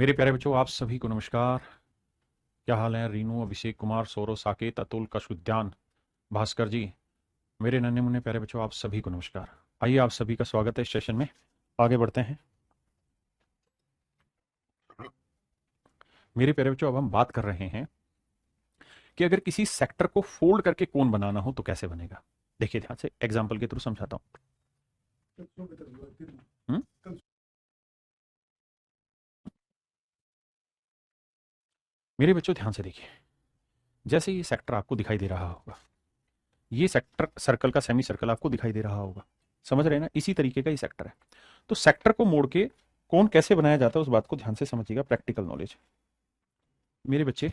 मेरे प्यारे बच्चों, आप सभी को नमस्कार। क्या हाल है? रीनू, अभिषेक कुमार, सौरव, साकेत, अतुल, कशुद्यान, भास्कर जी, मेरे नन्हे मुन्ने प्यारे बच्चों, आप सभी को नमस्कार। आइए, आप सभी का स्वागत है इस सेशन में। आगे बढ़ते हैं। मेरे प्यारे बच्चों, अब हम बात कर रहे हैं कि अगर किसी सेक्टर को फोल्ड करके कोन बनाना हो तो कैसे बनेगा। देखिए ध्यान से, एग्जाम्पल के थ्रू समझाता हूँ। मेरे बच्चों ध्यान से देखिए, जैसे ये सेक्टर आपको दिखाई दे रहा होगा, ये सेक्टर सर्कल का सेमी सर्कल आपको दिखाई दे रहा होगा। समझ रहे हैं ना? इसी तरीके का ये सेक्टर है। तो सेक्टर को मोड़ के कोण कैसे बनाया जाता है उस बात को ध्यान से समझिएगा। प्रैक्टिकल नॉलेज मेरे बच्चे,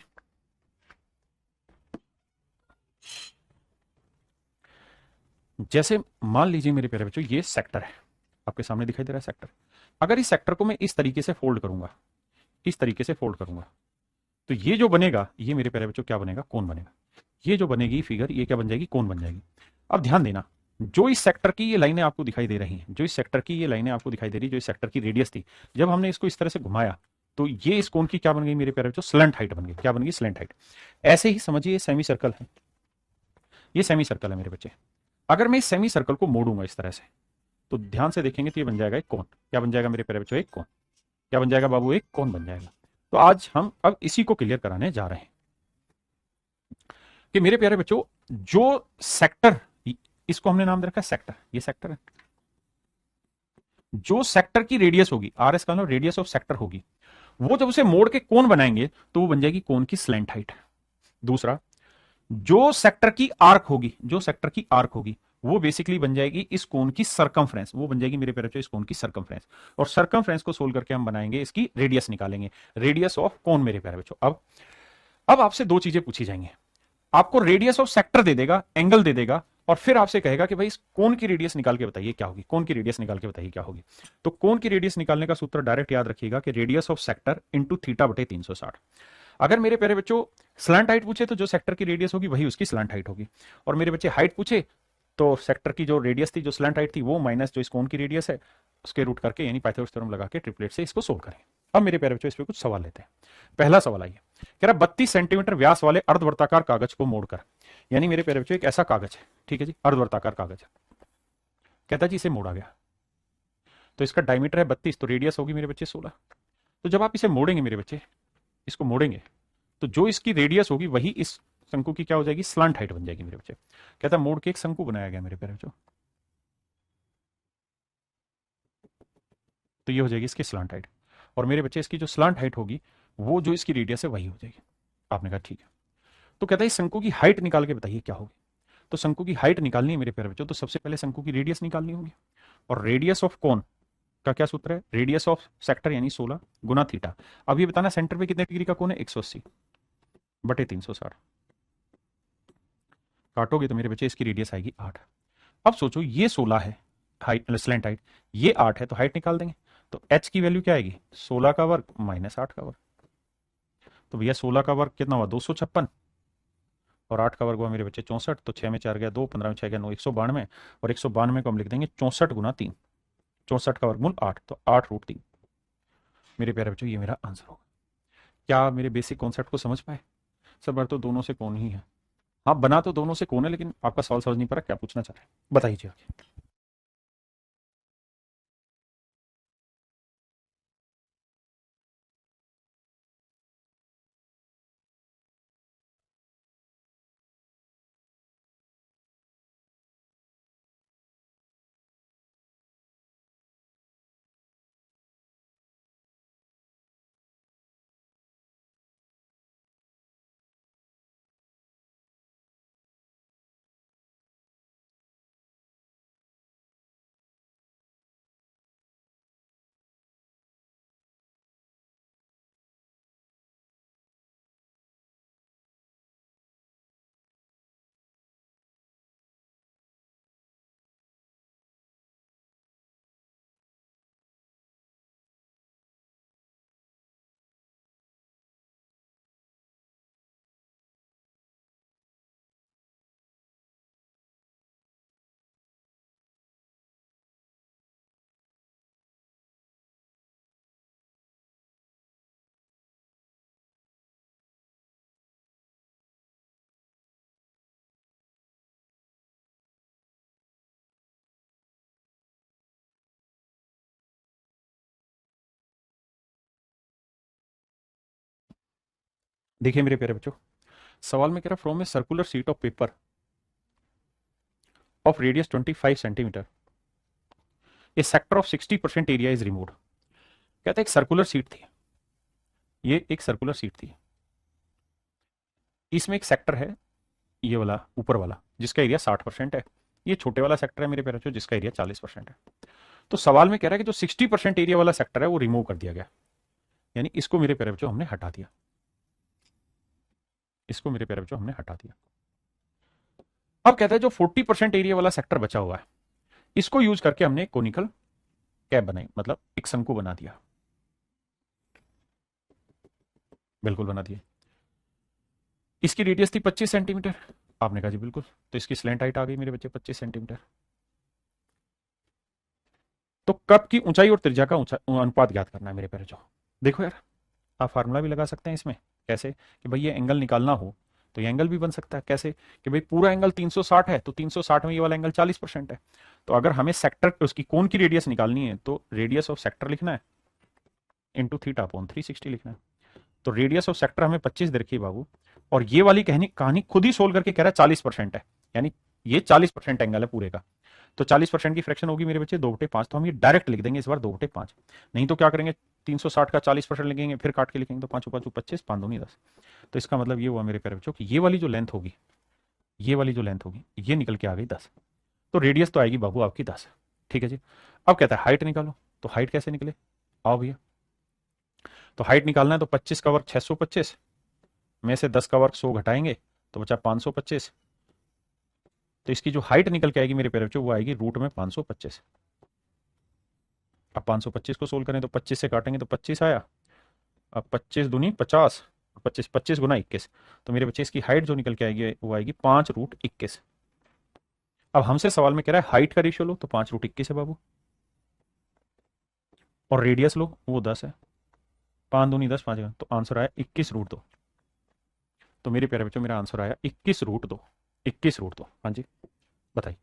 जैसे मान लीजिए मेरे प्यारे बच्चों, ये सेक्टर है, आपके सामने दिखाई दे रहा है सेक्टर। अगर इस सेक्टर को मैं इस तरीके से फोल्ड करूंगा, इस तरीके से फोल्ड करूंगा, तो ये जो बनेगा, ये मेरे प्यारे बच्चों क्या बनेगा? कोण बनेगा। ये जो बनेगी फिगर, ये क्या बन जाएगी? कोण बन जाएगी। अब ध्यान देना, जो इस सेक्टर की ये लाइनें आपको दिखाई दे रही हैं, जो इस सेक्टर की ये लाइनें आपको दिखाई दे रही है, जो इस सेक्टर की रेडियस थी, जब हमने इसको इस तरह से घुमाया तो ये इस कोण की क्या बन गई मेरे प्यारे बच्चों? स्लैंट हाइट बन गई। क्या बन गई? Slant height. ऐसे ही समझिए, ये सेमी सर्कल है, ये सेमी सर्कल है मेरे बच्चे। अगर मैं इस सेमी सर्कल को मोड़ूंगा इस तरह से, तो ध्यान से देखेंगे तो ये बन जाएगा एक कोण। क्या बन जाएगा मेरे प्यारे बच्चों? एक कोण। क्या बन जाएगा बाबू? एक कोण बन जाएगा। तो आज हम अब इसी को क्लियर कराने जा रहे हैं कि मेरे प्यारे बच्चों, जो सेक्टर, इसको हमने नाम दे रखा है सेक्टर, ये सेक्टर है। जो सेक्टर की रेडियस होगी, आर एस का मतलब रेडियस ऑफ सेक्टर होगी, वो जब उसे मोड़ के कोण बनाएंगे तो वो बन जाएगी कोण की स्लैंट हाइट। दूसरा, जो सेक्टर की आर्क होगी, जो सेक्टर की आर्क होगी, वो बेसिकली बन जाएगी इस कोण की सरकमफ्रेंस। वो बन जाएगी मेरे प्यारे बच्चों इस कोण की सरकमफ्रेंस। और सरकमफ्रेंस को सोल्व करके हम बनाएंगे इसकी रेडियस, निकालेंगे रेडियस ऑफ कोण मेरे प्यारे बच्चों। अब आपसे दो चीजें पूछी जाएंगी। आपको रेडियस ऑफ सेक्टर दे देगा, एंगल दे देगा, और फिर आपसे कहेगा कि भाई इस कोण की रेडियस निकाल के बताइए क्या होगी। कोण की रेडियस निकाल के बताइए क्या होगी। तो कोण की रेडियस निकालने का सूत्र डायरेक्ट याद रखिएगा कि radius of sector into theta बटे 360। अगर मेरे प्यारे बच्चों स्लैंट हाइट पूछे तो जो सेक्टर की रेडियस होगी वही उसकी स्लैंट हाइट होगी। और मेरे बच्चे हाइट पूछे तो सेक्टर की जो रेडियस थी, जो स्लैंट हाइट थी, वो माइनस जो इस कोण की रेडियस है, उसके रूट करके, यानी पाइथागोरस थ्योरम लगा के ट्रिपलेट से इसको सोल्व करें। अब मेरे प्यारे बच्चों, इस पे कुछ सवाल लेते हैं। पहला सवाल आइए, कह रहा 32 सेंटीमीटर व्यास वाले अर्धवर्ताकार कागज को मोड़कर, यानी मेरे प्यारे बच्चों एक ऐसा कागज है, ठीक है जी, अर्धवर्ताकार कागज है, कहता जी इसे मोड़ा गया। तो इसका डायमीटर है 32, तो रेडियस होगी मेरे बच्चे 16। तो जब आप इसे मोड़ेंगे मेरे बच्चे, इसको मोड़ेंगे, तो जो इसकी रेडियस होगी वही इस शंकु की क्या हो जाएगी? स्लांट हाइट बन जाएगी मेरे बच्चे। कहता मोड़ के एक शंकु बनाया गया मेरे प्यारे बच्चों, तो ये हो जाएगी इसकी स्लांट हाइट। और मेरे बच्चे इसकी जो स्लांट हाइट होगी, वो जो इसकी रेडियस है वही हो जाएगी। आपने कहा ठीक है। तो कहता है शंकु की हाइट निकाल के बताइए क्या होगी। तो शंकु की हाइट निकालनी है मेरे प्यारे बच्चों, तो सबसे पहले शंकु की रेडियस निकालनी होगी। और रेडियस ऑफ कोन का क्या सूत्र है? रेडियस ऑफ सेक्टर यानी 16 गुना थीटा। अब ये बताना सेंटर पे कितने डिग्री का कोण है? 180 बटे 360। काटोगे तो मेरे बच्चे इसकी रेडियस आएगी 8। अब सोचो ये 16 है हाइट, स्लैंट हाइट, ये 8 है, तो हाइट निकाल देंगे। तो एच की वैल्यू क्या आएगी? 16 का वर्ग माइनस 8 का वर्ग। तो भैया 16 का वर्ग कितना हुआ? 256। और 8 का वर्ग हुआ मेरे बच्चे 64। तो 6 में 4 गया 2, 15 में 6 गया 9, 192। और 192 को हम लिख देंगे 64 गुना 3। 64 का वर्गमूल 8, तो 8√3। मेरे प्यारे बच्चों, ये मेरा आंसर होगा। क्या मेरे बेसिक कॉन्सेप्ट को समझ पाए? सर बार तो दोनों से कौन ही है। हाँ, बना तो दोनों से कौन है, लेकिन आपका सवाल समझ नहीं पा रहा, क्या पूछना चाह रहे हैं बताइए आगे। देखिए मेरे प्यारे बच्चों, सवाल में कह रहा from a circular sheet of paper of radius 25 centimetre A sector of 60% area is removed. कहते हैं एक सर्कुलर शीट थी, ये एक सर्कुलर शीट थी, इसमें एक सेक्टर है, ये वाला ऊपर वाला जिसका एरिया 60% है, ये छोटे वाला सेक्टर है मेरे प्यारे बच्चों जिसका एरिया 40% है। तो सवाल में कह रहा है कि जो 60% एरिया वाला सेक्टर है वो रिमूव कर दिया गया, यानी इसको मेरे प्यारे बच्चों हमने हटा दिया, इसको मेरे प्यारे बच्चों हमने हटा दिया। अब कहता है जो 40% एरिया वाला सेक्टर बचा हुआ है इसको यूज करके हमने एक कोनिकल कैप बनाई, मतलब एक शंकु बना दिया, बिल्कुल बना दिया। इसकी रेडियस थी 25 सेंटीमीटर, आपने कहा जी बिल्कुल, तो इसकी स्लैंट हाइट आ गई मेरे बच्चे 25 सेंटीमीटर। तो कप की ऊंचाई और त्रिज्या का अनुपात ज्ञात करना है मेरे प्यारे बच्चों। देखो यार, आप फार्मूला भी लगा सकते हैं इसमें, कैसे कि भाई ये एंगल निकालना हो तो ये एंगल भी बन सकता है, कैसे कि भाई पूरा एंगल 360 है तो 360 में ये वाला एंगल 40% है। तो अगर हमें सेक्टर उसकी कोन की रेडियस निकालनी है तो रेडियस ऑफ सेक्टर लिखना है इंटू थीटा अपॉन 360 लिखना है। तो रेडियस ऑफ सेक्टर हमें 25 दे रखी है बाबू, और ये वाली कहानी कहानी खुद ही सोल्व करके कह रहा है 40% है, यानी ये 40% एंगल है पूरे का। तो 40% की फ्रैक्शन होगी मेरे बच्चे 2/5, तो हम ये डायरेक्ट लिख देंगे इस बार 2/5। नहीं तो क्या करेंगे, 360 का 40% लिखेंगे फिर काट के लिखेंगे, तो 5 5 25, 5 दूनी 10। तो इसका मतलब ये हुआ मेरे प्यारे बच्चों कि ये वाली जो लेंथ होगी, ये वाली जो लेंथ होगी ये निकल के आ गई 10। तो रेडियस तो आएगी बाबू आपकी 10। ठीक है जी। अब कहता है हाइट निकालो, तो हाइट कैसे निकले, आओ भैया। तो हाइट निकालना है तो 25 का वर्ग 625 में से 10 का वर्ग 100 घटाएंगे तो बचा 525। तो इसकी जो हाइट निकल के आएगी मेरे प्यारे बच्चों वो आएगी रूट में 525। अब 525 को सोल्व करें तो 25 से काटेंगे तो 25 आया, अब 25 दूनी 50, 25 25 गुना 21, तो मेरे बच्चे इसकी हाइट जो निकल के आएगी वो आएगी 5√21। अब हमसे सवाल में कह रहा है हाइट का रेशियो लो, तो 5√21 है बाबू, और रेडियस लो वो 10 है, 5 दूनी 10, 5 तो आंसर आया 21√2। तो मेरे प्यारे बच्चों मेरा आंसर आया 21√2, 21√2। हाँ जी, बताइए।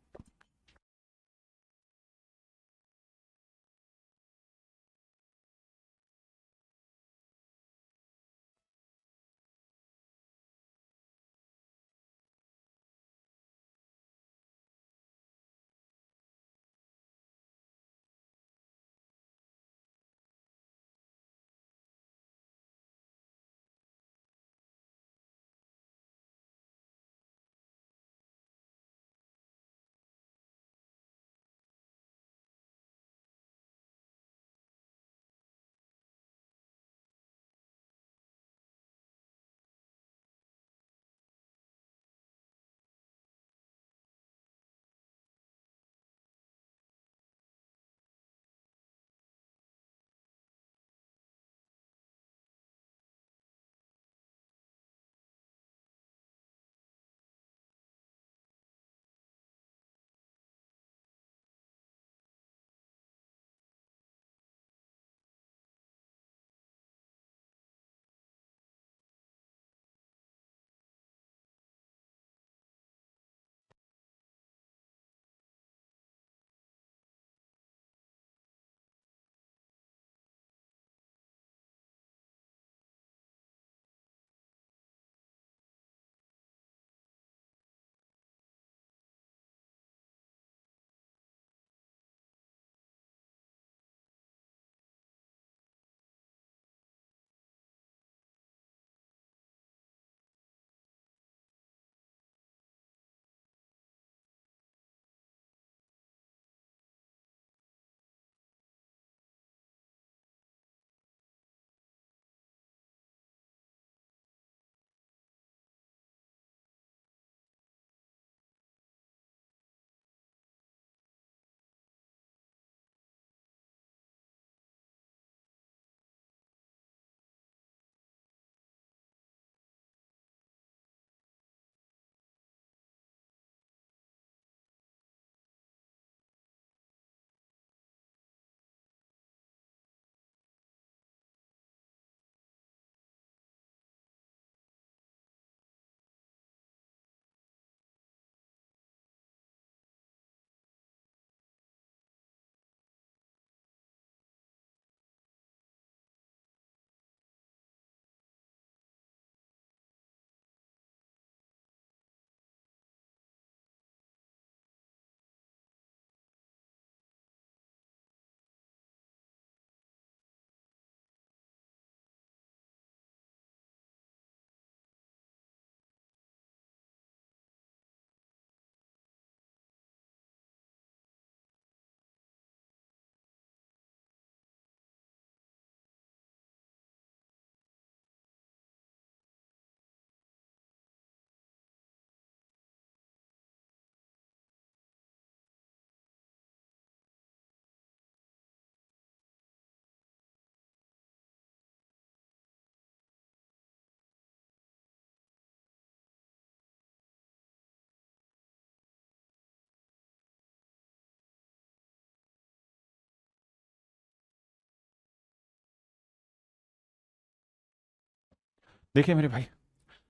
देखिए मेरे भाई,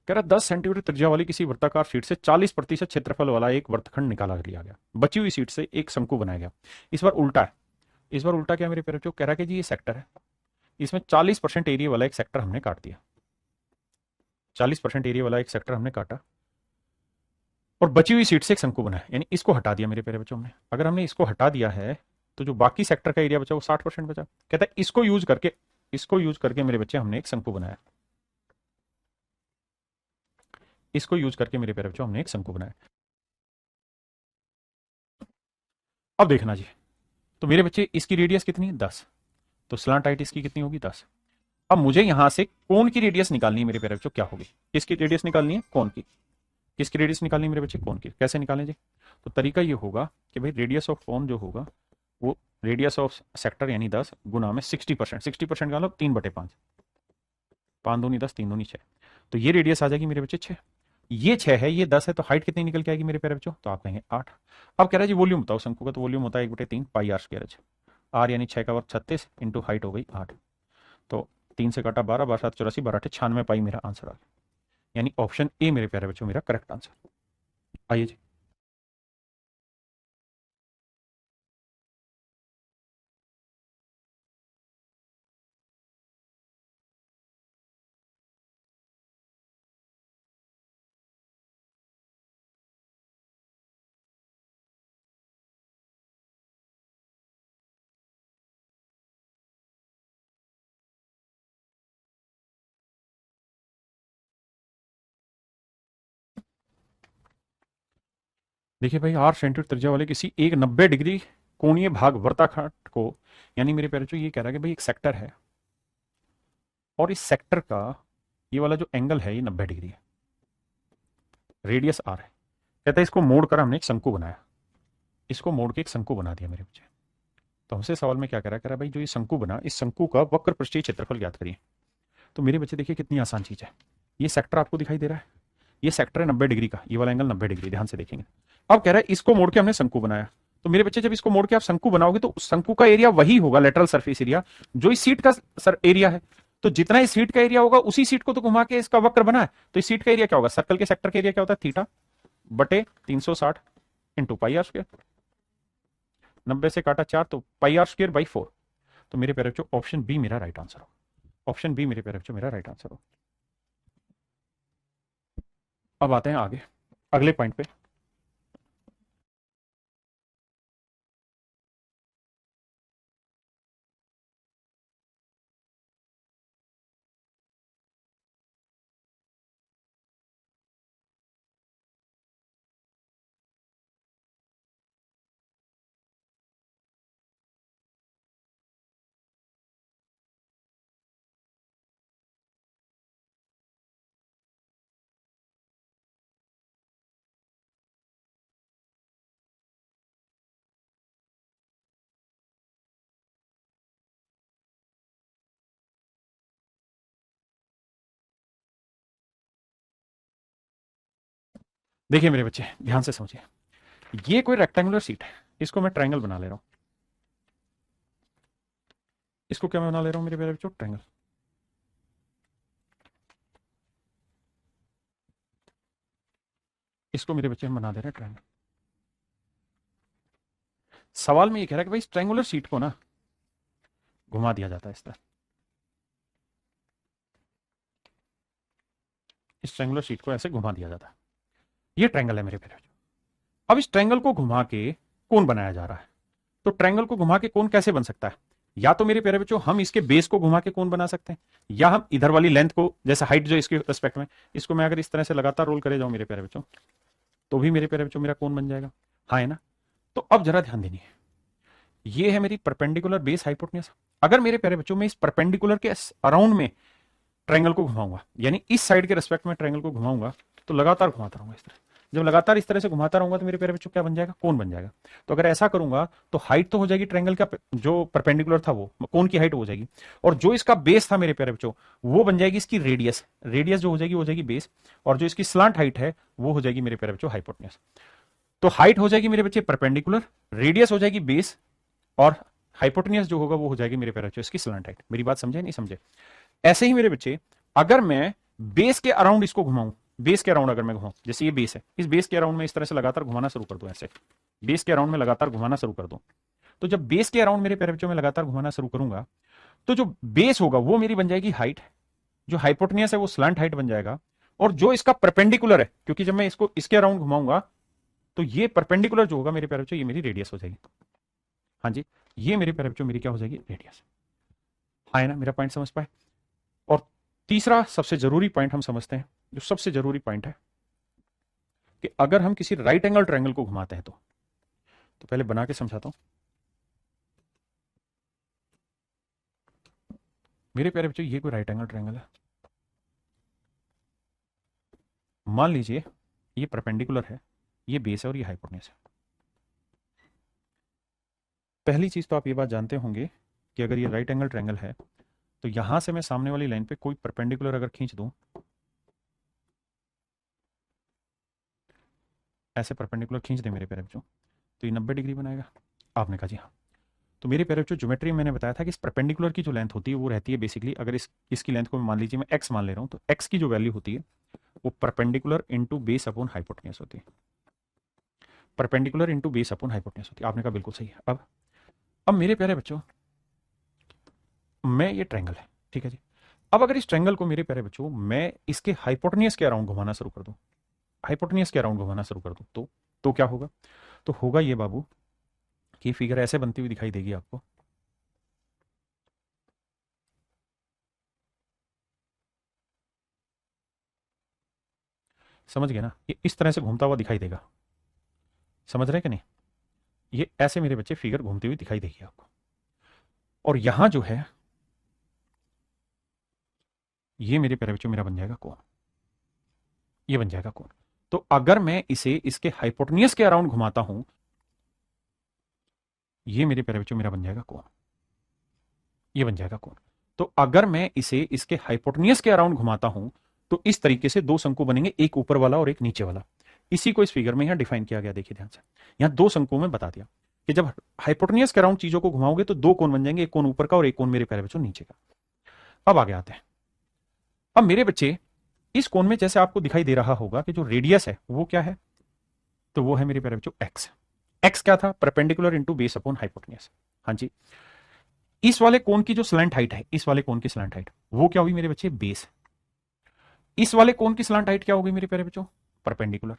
कह रहा 10 सेंटीमीटर त्रिज्या वाली किसी वृत्ताकार शीट से 40% क्षेत्रफल वाला एक वर्तखंड निकाला लिया गया, बची हुई शीट से एक शंकु बनाया गया। इस बार उल्टा है। इस बार उल्टा क्या मेरे प्यारे बच्चों, कह रहा है कि जी ये सेक्टर है, इसमें 40% एरिया वाला एक सेक्टर हमने काट दिया। 40% एरिया वाला एक सेक्टर हमने काटा और बची हुई सीट से एक शंकु बनाया, यानी इसको हटा दिया मेरे प्यारे बच्चों। हमने अगर हमने इसको हटा दिया है तो जो बाकी सेक्टर का एरिया बचा वो 60% बचा। कहता है इसको यूज करके मेरे बच्चे हमने एक शंकु बनाया। इसको यूज करके मेरे प्यारे बच्चों हमने एक शंकु बनाया। अब देखना जी, तो मेरे बच्चे इसकी रेडियस कितनी है 10, तो स्लांट हाइट इसकी कितनी होगी 10। अब मुझे यहां से कोन की रेडियस निकालनी है मेरे प्यारे बच्चों, क्या होगी, किसकी रेडियस निकालनी है, कोन की। किसकी रेडियस निकालनी है मेरे बच्चे, कोन की। कैसे निकालें जी, तो तरीका ये होगा कि भाई रेडियस ऑफ कोन जो होगा वो रेडियस ऑफ सेक्टर यानी 10 गुना में 60%। 60% का मतलब 3/5, 5 दूनी 10, 3 दूनी 6, तो ये रेडियस आ जाएगी मेरे बच्चे 6। ये 6 है, ये 10 है, तो हाइट कितनी निकल के आएगी मेरे प्यारे बच्चों, तो आप कहेंगे 8। अब कह रहा है जी वॉल्यूम बताओ शंकु का, तो वॉल्यूम होता है 1/3 पाई आर स्क्वायर। आर यानी 6 का वर्ग 36 इंटू हाइट हो गई 8, तो 3 से काटा 12, 12 7 84, 12 96 पाई मेरा आंसर आ गया। यानी ऑप्शन ए मेरे प्यारे बच्चों मेरा करेक्ट आंसर। आइए जी, देखिए भाई 8 सेंटीमीटर त्रिज्या वाले किसी एक 90 डिग्री कोणीय भाग वृत्ताकार को, यानी मेरे प्यारे बच्चों ये कह रहा है कि भाई एक सेक्टर है और इस सेक्टर का ये वाला जो एंगल है ये 90 डिग्री है, रेडियस आर है। कहता है इसको मोड़ कर हमने एक शंकु बनाया, इसको मोड़ के एक शंकु बना दिया मेरे बच्चे। तो हमसे सवाल में क्या कह रहा है भाई जो ये शंकु बना इस शंकु का वक्र पृष्ठीय क्षेत्रफल ज्ञात करिए। तो मेरे बच्चे देखिए कितनी आसान चीज है, ये सेक्टर आपको दिखाई दे रहा है, ये सेक्टर है 90 डिग्री का, ये वाला एंगल 90 डिग्री, ध्यान से देखेंगे। अब कह रहा है इसको मोड़ के हमने शंकु बनाया, तो मेरे बच्चे जब इसको मोड़ के आप शंकु बनाओगे तो उस शंकु का एरिया वही होगा, लेटरल सरफेस एरिया जो इस सीट का सर एरिया है। तो जितना इस सीट का एरिया होगा उसी सीट को तो घुमा के इसका वक्र बना है, तो इस सीट का एरिया क्या होगा, सर्कल के सेक्टर का एरिया क्या होता है थीटा बटे 360 इंटू पाई आर स्क्वायर। 90 से काटा 4 तो पाई आर स्क्वायर बाई 4। तो मेरे प्यारे बच्चों ऑप्शन बी मेरा राइट आंसर हो, ऑप्शन बी मेरे प्यारे बच्चों मेरा राइट आंसर हो। अब आते हैं आगे अगले पॉइंट पे। देखिए मेरे बच्चे ध्यान से समझिए, ये कोई रेक्टेंगुलर सीट है, इसको मैं ट्रायंगल बना ले रहा हूं। इसको क्या मैं बना ले रहा हूं मेरे प्यारे बच्चों, ट्रायंगल। इसको मेरे बच्चे हम बना दे रहे हैं ट्रायंगल। सवाल में ये कह रहा है कि भाई इस ट्रायंगुलर सीट को ना घुमा दिया जाता है इस तरह, इस ट्रायंगुलर सीट को ऐसे घुमा दिया जाता है। ये ट्रायंगल है मेरे प्यारे बच्चों। अब इस ट्रायंगल को घुमा के कौन बनाया जा रहा है, तो ट्रायंगल को घुमा के कौन कैसे बन सकता है, या तो मेरे प्यारे बच्चों हम इसके बेस को घुमा के कौन बना सकते हैं, या हम इधर वाली लेंथ को, जैसे हाइट जो इसके रिस्पेक्ट में, इसको मैं अगर इस तरह से लगातार रोल करे जाऊं मेरे प्यारे बच्चों, तो भी मेरे प्यारे बच्चों मेरा कौन बन जाएगा, हाँ है ना। तो अब जरा ध्यान देनी है, ये है मेरी परपेंडिकुलर बेस हाइपोटेन्यूज। अगर मेरे प्यारे बच्चों में इस परपेंडिकुलर के अराउंड में ट्रायंगल को घुमाऊंगा, यानी इस साइड के रिस्पेक्ट में ट्रायंगल को घुमाऊंगा, तो लगातार घुमाता रहूंगा इस तरह। जब लगातार इस तरह से घुमाता रहूंगा तो मेरे प्यारे बच्चों क्या बन जाएगा, कोण बन जाएगा। तो अगर ऐसा करूंगा तो हाइट तो हो जाएगी ट्रायंगल का, जो परपेंडिकुलर था वो कोण की हाइट हो जाएगी, और जो इसका बेस था मेरे प्यारे बच्चों वो बन जाएगी इसकी रेडियस। रेडियस जो हो जाएगी बेस, और जो इसकी स्लांट हाइट है वो हो जाएगी मेरे प्यारे बच्चों हाइपोटेन्यूज। तो हाइट हो जाएगी मेरे बच्चे परपेंडिकुलर, रेडियस हो जाएगी बेस, और हाइपोटेन्यूज जो होगा वो हो जाएगी मेरे प्यारे बच्चों इसकी स्लांट हाइट। मेरी बात समझे नहीं समझे। ऐसे ही मेरे बच्चे अगर मैं बेस के अराउंड इसको घुमाऊं, बेस के अराउंड अगर मैं घुमाऊं, जैसे ये बेस है, इस बेस के अराउंड में इस तरह से लगातार घुमाना शुरू कर दूं, ऐसे बेस के अराउंड में लगातार घुमाना शुरू कर दूं, तो जब बेस के अराउंड मेरे पैरामीटर में लगातार घुमाना शुरू करूंगा, तो जो बेस होगा वो मेरी बन जाएगी हाइट, जो हाइपोटेनियस है वो स्लैंट हाइट बन जाएगा, और जो इसका परपेंडिकुलर है, क्योंकि जब मैं इसको इसके अराउंड घुमाऊंगा तो ये परपेंडिकुलर जो होगा मेरे पैरामीटर, ये मेरी रेडियस हो जाएगी। हाँ जी, ये मेरे पैरामीटर मेरी क्या हो जाएगी, रेडियस। हाँ है ना, मेरा पॉइंट समझ पाए। और तीसरा सबसे जरूरी पॉइंट हम समझते हैं, जो सबसे जरूरी पॉइंट है कि अगर हम किसी राइट एंगल ट्रायंगल को घुमाते हैं तो पहले बना के समझाता हूं। मेरे प्यारे बच्चों, ये कोई राइट एंगल ट्रायंगल है, मान लीजिए ये परपेंडिकुलर है, ये बेस है और ये हाइपोटेन्यूज है। पहली चीज तो आप ये बात जानते होंगे कि अगर ये राइट एंगल ट्रायंगल है तो यहां से मैं सामने वाली लाइन पे कोई परपेंडिकुलर अगर खींच दूं, ऐसे परपेंडिकुलर खींच दे मेरे प्यारे बच्चों, तो ये 90 डिग्री बनाएगा। आपने कहा जी हाँ। तो मेरे प्यारे बच्चों, ज्योमेट्री में मैंने बताया था कि इस परपेंडिकुलर की जो लेंथ होती है वो रहती है बेसिकली, अगर इसकी लेंथ को मान लीजिए मैं एक्स मान ले रहा हूं, तो एक्स की जो वैल्यू होती है वो perpendicular into base upon hypotenuse होती है, perpendicular into base upon hypotenuse होती है। आपने कहा बिल्कुल सही है। अब मेरे प्यारे बच्चों, मैं ये ट्रायंगल है, ठीक है जी। अब अगर इस ट्रायंगल को मेरे प्यारे बच्चों मैं इसके हाइपोटेन्यूज के अराउंड घुमाना शुरू कर दूं, हाइपोटेन्यूज के अराउंड घुमाना शुरू कर दूं, तो क्या होगा, तो होगा ये बाबू कि फिगर ऐसे बनती हुई दिखाई देगी आपको। समझ गए ना, ये इस तरह से घूमता हुआ दिखाई देगा। समझ रहे कि नहीं, ये ऐसे मेरे बच्चे फिगर घूमती हुई दिखाई देगी आपको। और यहां जो है ये मेरे प्यारे बच्चों मेरा बन जाएगा कोण, ये बन जाएगा कोण। तो अगर मैं इसे इसके हाइपोटेन्यूज के अराउंड घुमाता हूं, ये मेरे प्यारे बच्चों मेरा बन जाएगा कोण, ये बन जाएगा कोण। तो अगर मैं इसे इसके हाइपोटेन्यूज के अराउंड घुमाता हूं तो इस तरीके से दो शंकु बनेंगे, एक ऊपर वाला और एक नीचे वाला। इसी को इस फिगर में यहां डिफाइन किया गया, देखिए ध्यान से, यहां दो शंकुओं में बता दिया कि जब हाइपोटेन्यूज के अराउंड चीजों को घुमाओगे तो दो कोण बन जाएंगे, एक कोण ऊपर का और एक कोण मेरे प्यारे बच्चों नीचे का। अब आगे आते हैं। अब मेरे बच्चे, इस कोण में जैसे आपको दिखाई दे रहा होगा कि जो रेडियस है वो क्या है, तो वो है मेरे प्यारे बच्चों एक्स। एक्स क्या था, perpendicular into base upon hypotenuse. हाँ जी, इस वाले कोण की जो स्लैंट हाइट है, इस वाले कोण की स्लैंट हाइट वो क्या हुई मेरे बच्चे, बेस। इस वाले कोण की स्लैंट हाइट क्या होगी मेरे प्यारे बच्चों, परपेंडिकुलर,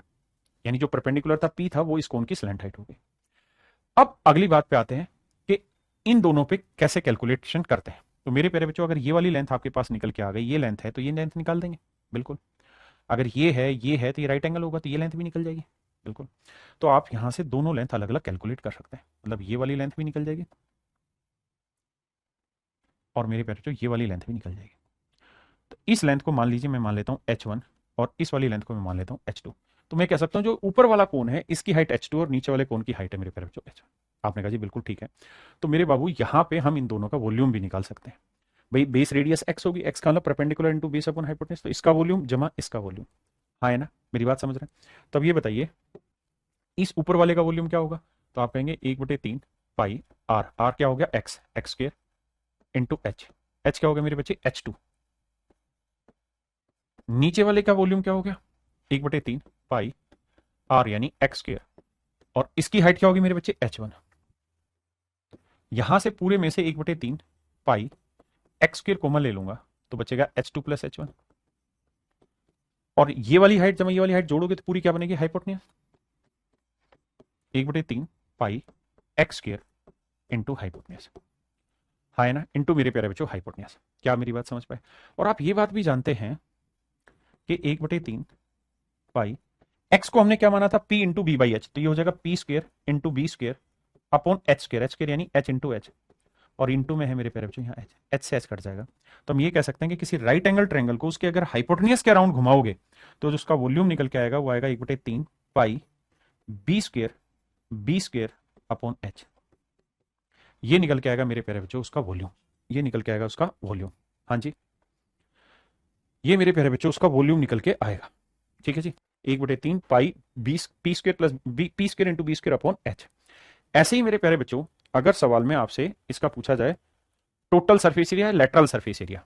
यानी जो परपेंडिकुलर था पी था वो इस कोण की स्लैंट हाइट होगी। अब अगली बात पे आते हैं कि इन दोनों पे कैसे कैलकुलेशन करते हैं। तो मेरे प्यारे बच्चों, अगर ये वाली लेंथ आपके पास निकल के आ गई, ये लेंथ है तो ये लेंथ निकाल देंगे, बिल्कुल। अगर ये है तो ये राइट एंगल होगा तो ये लेंथ भी निकल जाएगी, बिल्कुल। तो आप यहां से दोनों लेंथ अलग अलग कैलकुलेट कर सकते हैं, मतलब ये वाली लेंथ भी निकल जाएगी और मेरे प्यारे बच्चों ये वाली लेंथ भी निकल जाएगी। तो इस लेंथ को मान लीजिए मैं मान लेता हूं h1 और इस वाली लेंथ को मैं मान लेता हूं h2। तो मैं कह सकता हूं जो ऊपर वाला कोण है इसकी हाइट h2 और नीचे वाले कोण की हाइट है मेरे प्यारे बच्चों h1। आपने कहा जी बिल्कुल ठीक है। तो मेरे बाबू यहां पे हम इन दोनों का वॉल्यूम भी निकाल सकते हैं। भाई बेस रेडियस x होगी, x का मतलब perpendicular into base upon hypotenuse, तो इसका वॉल्यूम जमा इसका वॉल्यूम। हाँ है ना, मेरी बात समझ रहे हैं। तब ये बताइए इस ऊपर वाले का वॉल्यूम क्या होगा, तो आप कहेंगे 1/3 पाई आर, आर क्या हो गया x, x square into H, H क्या हो गया मेरे बच्चे h2। नीचे वाले का वॉल्यूम क्या हो गया 1/3 पाई आर यानी एक्स स्क्वायर, और इसकी हाइट क्या होगी मेरे बच्चे h1। यहां से पूरे में से 1/3 पाई एक्स स्क्वायर कॉमन ले लूंगा तो बचेगा h2 प्लस h1, और ये वाली हाइट जब ये वाली हाइट जोड़ोगे तो पूरी क्या बनेगी हाइपोटेन्यूज, 1/3 पाई एक्स स्क्वायर इंटू हाइपोटेन्यूज। हाँ है ना, इंटू मेरे प्यारे बच्चों हाइपोटेन्यूज। क्या मेरी बात समझ पाए। और आप ये बात भी जानते हैं कि 1/3 पाई एक्स को हमने क्या माना था P into B by H, तो ये हो जाएगा P square into B square upon H square, H square यानी एच इंटू एच, और इंटू में है मेरे प्यारे बच्चों यहाँ एच, एच से एच कट जाएगा। तो हम ये कह सकते हैं कि किसी राइट एंगल ट्रायंगल को उसके अगर हाइपोटेन्यूज के अराउंड घुमाओगे तो जो उसका वॉल्यूम निकल के आएगा वो आएगा 1/3 पाई बी स्क्वायर अपॉन एच। ये निकल के आएगा मेरे प्यारे बच्चों उसका वॉल्यूम, ये निकल के आएगा उसका वॉल्यूम। हाँ जी, ये मेरे प्यारे बच्चों उसका वॉल्यूम निकल के आएगा, ठीक है जी। 1/3 pi P square plus P square into B square upon H. ऐसे ही मेरे प्यारे बच्चों अगर सवाल में आपसे इसका पूछा जाए total surface area, lateral surface area,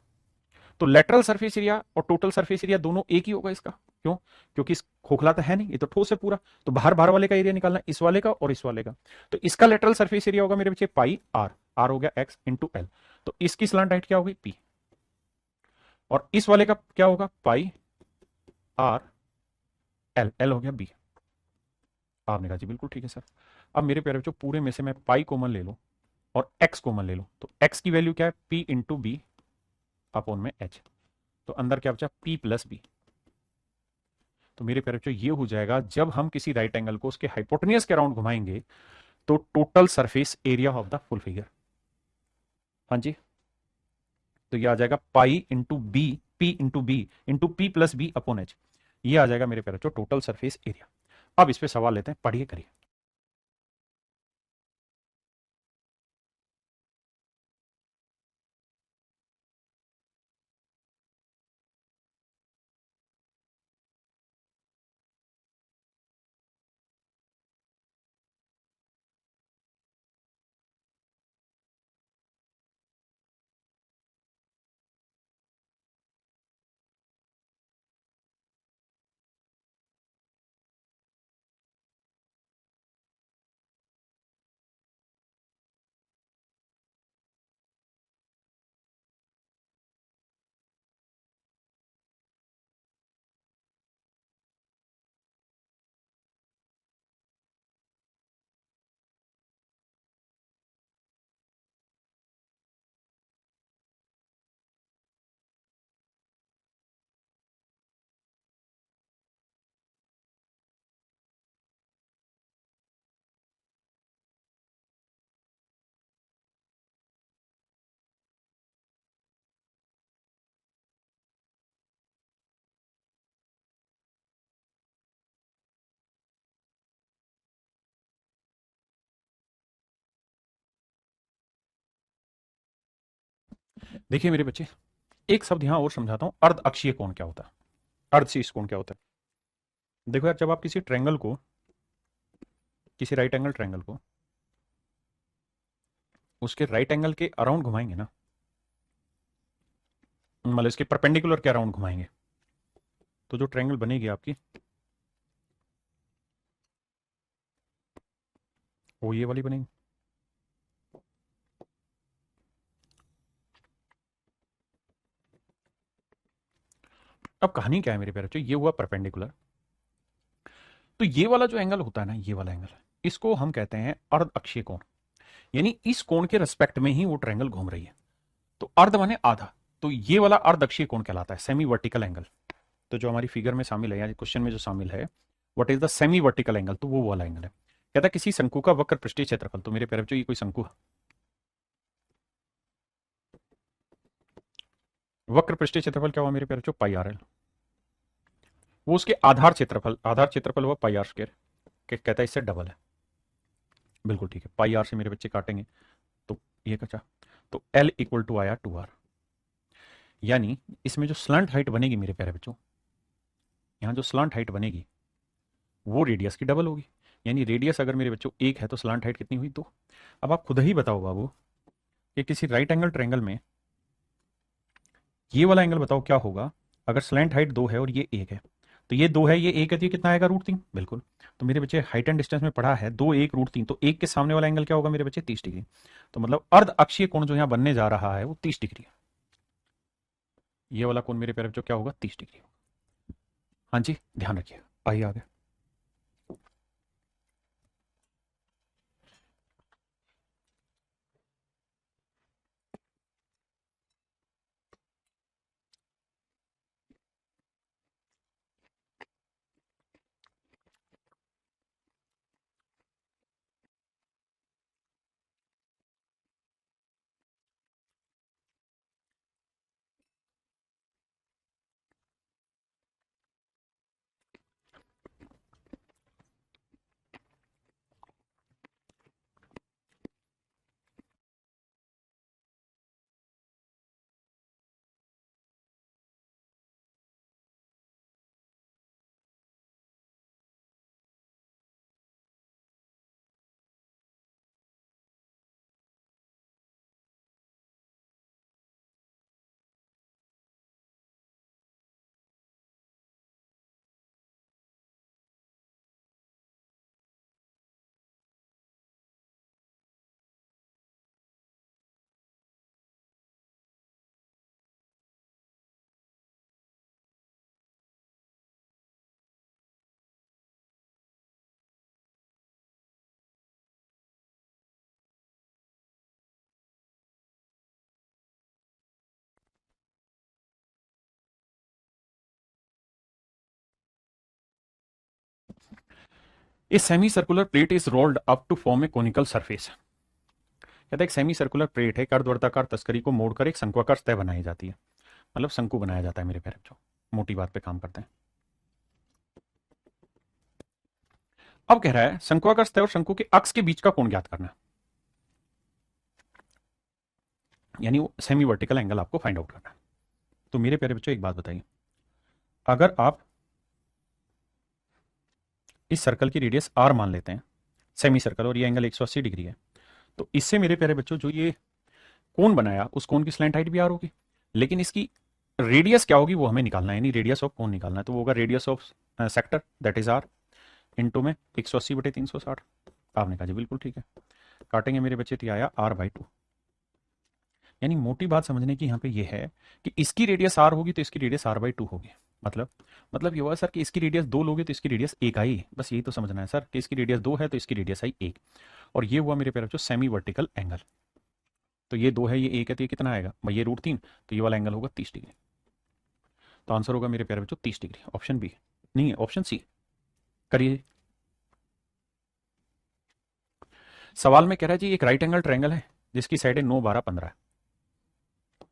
तो लेटरल सरफेस एरिया और टोटल सरफेस एरिया दोनों एक ही होगा इसका। क्यों? क्योंकि इस खोखला तो है नहीं, ये तो ठोस है पूरा। तो बाहर बाहर वाले का एरिया निकालना है, इस वाले का और इस वाले का। तो इसका लेटरल सरफेस एरिया होगा मेरे बच्चे पाई आर, आर हो गया एक्स इंटू एल। तो इसकी स्लांट हाइट क्या होगी? पी। और इस वाले का क्या होगा? पाई आर एल, एल हो गया बी। आपने कहा जी बिल्कुल ठीक है सर। अब मेरे प्यारे बच्चों, पूरे में से मैं पाई कॉमन ले लूं और एक्स कॉमन ले लूं, तो एक्स की वैल्यू क्या है? पी इंटू बी अपॉन में एच। तो अंदर क्या बचा? P plus B. तो मेरे प्यारे बच्चों, ये हो जाएगा जब हम किसी राइट एंगल को उसके हाइपोटेनियस के अराउंड घुमाएंगे तो total surface area of the full figure. हाँ जी। तो ये आ जाएगा pi into B, P into B into P plus B upon H. ये आ जाएगा मेरे प्यारे बच्चों टोटल सरफेस एरिया। अब इस पे सवाल लेते हैं, पढ़िए करिए। देखिए मेरे बच्चे, एक शब्द यहां और समझाता हूं, अर्ध अक्षीय कोण क्या होता है, अर्ध शीर्ष कोण क्या होता है। देखो यार, जब आप किसी ट्रायंगल को, किसी राइट एंगल ट्रायंगल को उसके राइट एंगल के अराउंड घुमाएंगे ना, मतलब इसके परपेंडिकुलर के अराउंड घुमाएंगे, तो जो ट्रायंगल बनेगी आपकी, वो ये वाली बनेगी। अब कहानी क्या है मेरे प्यारे बच्चों, ये हुआ परपेंडिकुलर। तो ये वाला जो एंगल होता है ना, ये वाला एंगल, इसको हम कहते हैं अर्ध अक्षीय कोण। यानी इस कोण के रिस्पेक्ट में ही वो ट्रायंगल घूम रही है। तो अर्ध माने आधा। तो ये वाला अर्ध अक्षीय कोण कहलाता है, सेमी वर्टिकल एंगल। तो जो हमारी फिगर में शामिल है या क्वेश्चन में जो शामिल है, what is the semi vertical angle, तो वो वाला एंगल है। कहता है किसी शंकु का वक्र पृष्ठीय क्षेत्रफल। तो मेरे प्यारे बच्चों, ये कोई शंकु है, वक्र पृष्ठीय क्षेत्रफल क्या हुआ मेरे प्यारे बच्चों? पाई आर एल। वो उसके आधार क्षेत्रफल, आधार क्षेत्रफल हुआ पाई आर स्क्वायर। कहता है इससे डबल है। बिल्कुल ठीक है, पाई आर से मेरे बच्चे काटेंगे तो ये कचा, तो एल इक्वल टू आया टू आर। यानी इसमें जो स्लंट हाइट बनेगी मेरे प्यारे बच्चों, यहां जो स्लंट हाइट बनेगी वो रेडियस की डबल होगी। यानी रेडियस अगर मेरे बच्चों एक है तो स्लंट हाइट कितनी हुई? दो। अब आप खुद ही बताओ बाबू कि किसी राइट एंगल ट्रायंगल में ये वाला एंगल बताओ क्या होगा अगर स्लैंट हाइट दो है और ये एक है। तो ये दो है, ये एक है, तो ये कितना आएगा? रूट तीन। बिल्कुल। तो मेरे बच्चे हाइट एंड डिस्टेंस में पढ़ा है, दो एक रूट तीन, तो एक के सामने वाला एंगल क्या होगा मेरे बच्चे? 30 डिग्री। तो मतलब अर्ध अक्षीय कोण जो यहां बनने जा रहा है वो 30 डिग्री है। ये वाला कोण मेरे प्यारे बच्चों क्या होगा? 30 डिग्री। हाँ जी, ध्यान रखिए। आइए आगे। A semi circular plate is rolled up to form a conical surface. कहता है एक सेमी सर्कुलर प्लेट है, अर्धवर्ताकार तस्करी को मोड़कर एक शंक्वाकार सतह बनाई जाती है, मतलब शंकु बनाया जाता है मेरे प्यारे बच्चों। मोटी बात पे काम करते हैं। अब कह रहा है शंक्वाकार सतह और शंकु के अक्ष के बीच का कोण ज्ञात करना, यानी सेमी वर्टिकल एंगल आपको फाइंड आउट करना है। तो मेरे प्यारे बच्चों एक बात बताइए, अगर आप इस सर्कल की रेडियस r मान लेते हैं, सेमी सर्कल, और ये एंगल 180 डिग्री है, तो इससे मेरे प्यारे बच्चों जो ये कोण बनाया उस कोण की स्लैंट हाइट भी r होगी, लेकिन इसकी रेडियस क्या होगी वो हमें निकालना है, यानी रेडियस ऑफ कोण निकालना है। तो वो होगा radius of sector that is r into में 180/360। आपने कहा जी बिल्कुल ठीक है, काटेंगे मेरे बच्चे, तो आया r/2। यानी मोटी बात समझने की यहाँ पे ये है कि इसकी रेडियस r होगी तो इसकी रेडियस r/2 होगी। मतलब ये हुआ सर कि इसकी रेडियस 2 लोगे तो इसकी रेडियस 1 आई, बस यही तो समझना है सर कि इसकी रेडियस 2 है तो इसकी रेडियस आई 1। और ये हुआ मेरे प्यारे बच्चों सेमी वर्टिकल एंगल। तो ये 2 है, ये 1 है, तो ये कितना आएगा भाई, ये √3, तो ये वाला एंगल होगा 30 डिग्री। तो आंसर होगा मेरे प्यारे बच्चों 30 डिग्री, ऑप्शन बी नहीं है, ऑप्शन सी करिए। सवाल में कह रहा है जी एक राइट एंगल ट्रायंगल है जिसकी साइड है 9, 12, 15 है।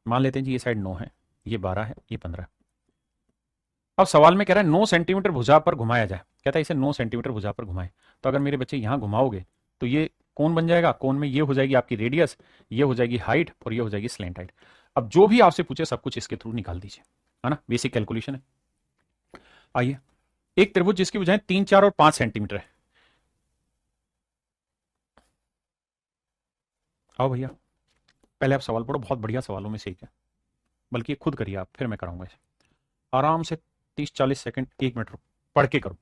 मान लेते हैं जी ये साइड 9 है, ये 12 है, ये 15 है। अब सवाल में कह रहा है 9 सेंटीमीटर भुजा पर घुमाया जाए, कहता है इसे 9 सेंटीमीटर भुजा पर घुमाए। तो अगर मेरे बच्चे यहां घुमाओगे तो ये कोण बन जाएगा, कोण में ये हो जाएगी आपकी रेडियस, ये हो जाएगी हाइट, और ये हो जाएगी स्लैंट हाइट। अब जो भी आपसे पूछे सब कुछ इसके थ्रू निकाल दीजिए, है ना, बेसिक कैलकुलेशन है। आइए, एक त्रिभुज जिसकी भुजाएं 3, 4 और 5 सेंटीमीटर है। आओ भैया, पहले आप सवाल पढ़ो, बहुत बढ़िया सवालों में से एक है, बल्कि खुद करिए आप, फिर मैं कराऊंगा इसे आराम से 30-40 सेकंड 1 मिनट पढ़ के करो।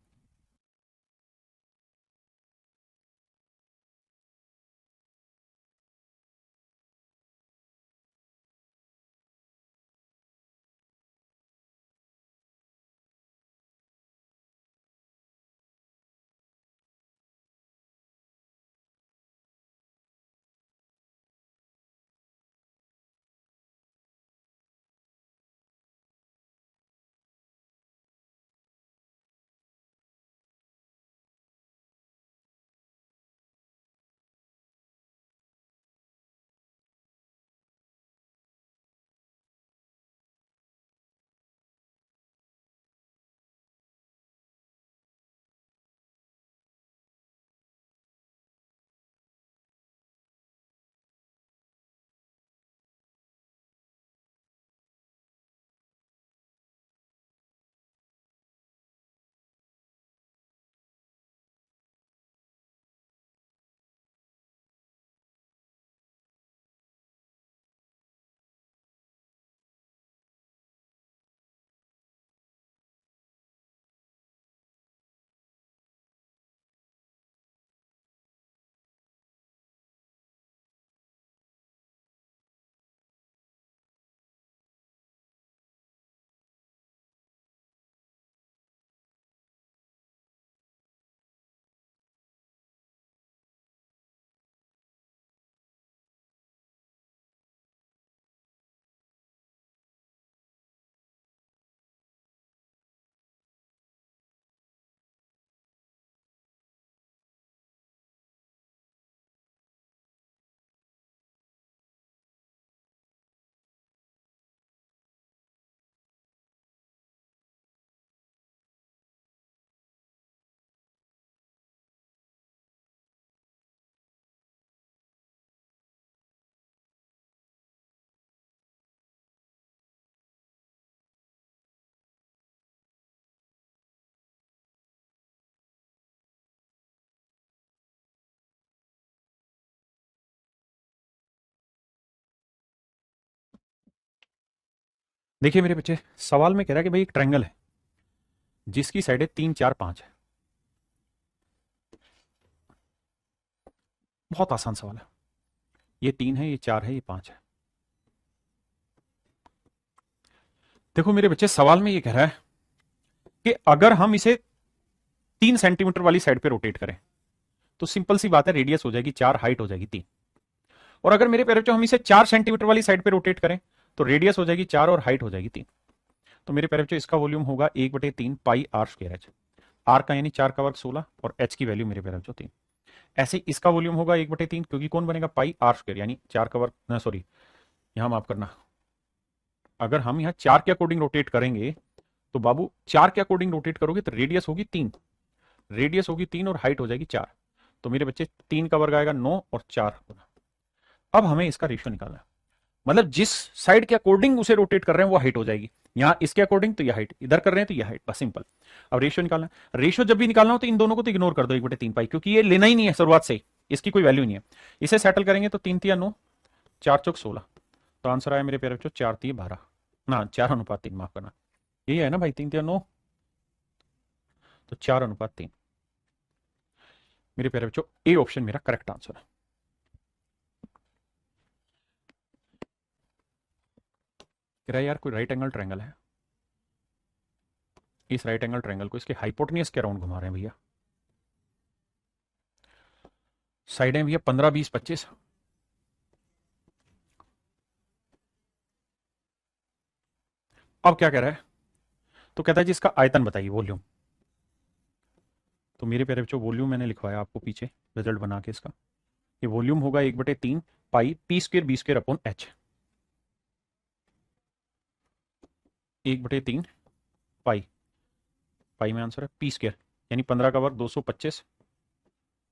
देखिए मेरे बच्चे, सवाल में कह रहा है कि भाई एक ट्रायंगल है जिसकी साइड है 3, 4, 5 है। बहुत आसान सवाल है, ये 3 है, ये 4 है, ये 5 है। देखो मेरे बच्चे, सवाल में ये कह रहा है कि अगर हम इसे 3 सेंटीमीटर वाली साइड पे रोटेट करें तो सिंपल सी बात है, रेडियस हो जाएगी 4, हाइट हो जाएगी 3। और अगर मेरे प्यारे बच्चों हम इसे 4 सेंटीमीटर वाली साइड पे रोटेट करें तो रेडियस हो जाएगी 4 और हाइट हो जाएगी 3। तो मेरे प्यारे बच्चों इसका वॉल्यूम होगा 1/3 पाई r स्क्वायर एच। आर का यानी 4 का वर्ग 16 और एच की वैल्यू मेरे प्यारे बच्चों 3। ऐसे ही इसका वॉल्यूम होगा 1/3, क्योंकि कौन बनेगा पाई आर स्क्वायर यानी 4 का वर्ग, सॉरी यहां माफ करना, अगर हम यहाँ 4 के अकॉर्डिंग रोटेट करेंगे तो बाबू 4 के अकॉर्डिंग रोटेट करोगे तो रेडियस होगी 3, रेडियस होगी 3 और हाइट हो जाएगी 4। तो मेरे बच्चे 3 का वर्ग आएगा 9 और 4। अब हमें इसका रेशियो निकालना है, मतलब जिस साइड के अकॉर्डिंग उसे रोटेट कर रहे हैं वो हाइट हो जाएगी। यहां इसके अकॉर्डिंग तो यह हाइट, इधर कर रहे हैं तो यह हाइट, बस सिंपल। अब रेशियो निकालना है, रेशियो जब भी निकालना हो तो इन दोनों को तो इग्नोर कर दो 1/3 पाई, क्योंकि ये लेना ही नहीं है शुरुआत से ही, इसकी कोई वैल्यू नहीं है। इसे सेटल करेंगे तो 3 तिया 9, 4 चौक 16, तो आंसर आया मेरे प्यारे बच्चों 4 तिया 12, ना 4:3 माफ करना, यही है ना भाई, 3 तिया 9 तो 4:3। मेरे प्यारे बच्चों ए ऑप्शन मेरा करेक्ट आंसर है। कह रहा है यार कोई राइट एंगल ट्रायंगल है, इस राइट एंगल ट्रायंगल को इसके हाइपोटेन्यूज के अराउंड घुमा रहे हैं भैया, साइडें भैया 15 20 25। अब क्या कह रहा है, तो कहता है जी इसका आयतन बताइए, वॉल्यूम। तो मेरे प्यारे बच्चों वॉल्यूम मैंने लिखवाया आपको पीछे रिजल्ट बना के इसका, ये वॉल्यूम होगा 1/3 pi P square B square upon H, 1/3 pi, pi में आंसर है पी स्क्र यानी 15 का वर्ग 225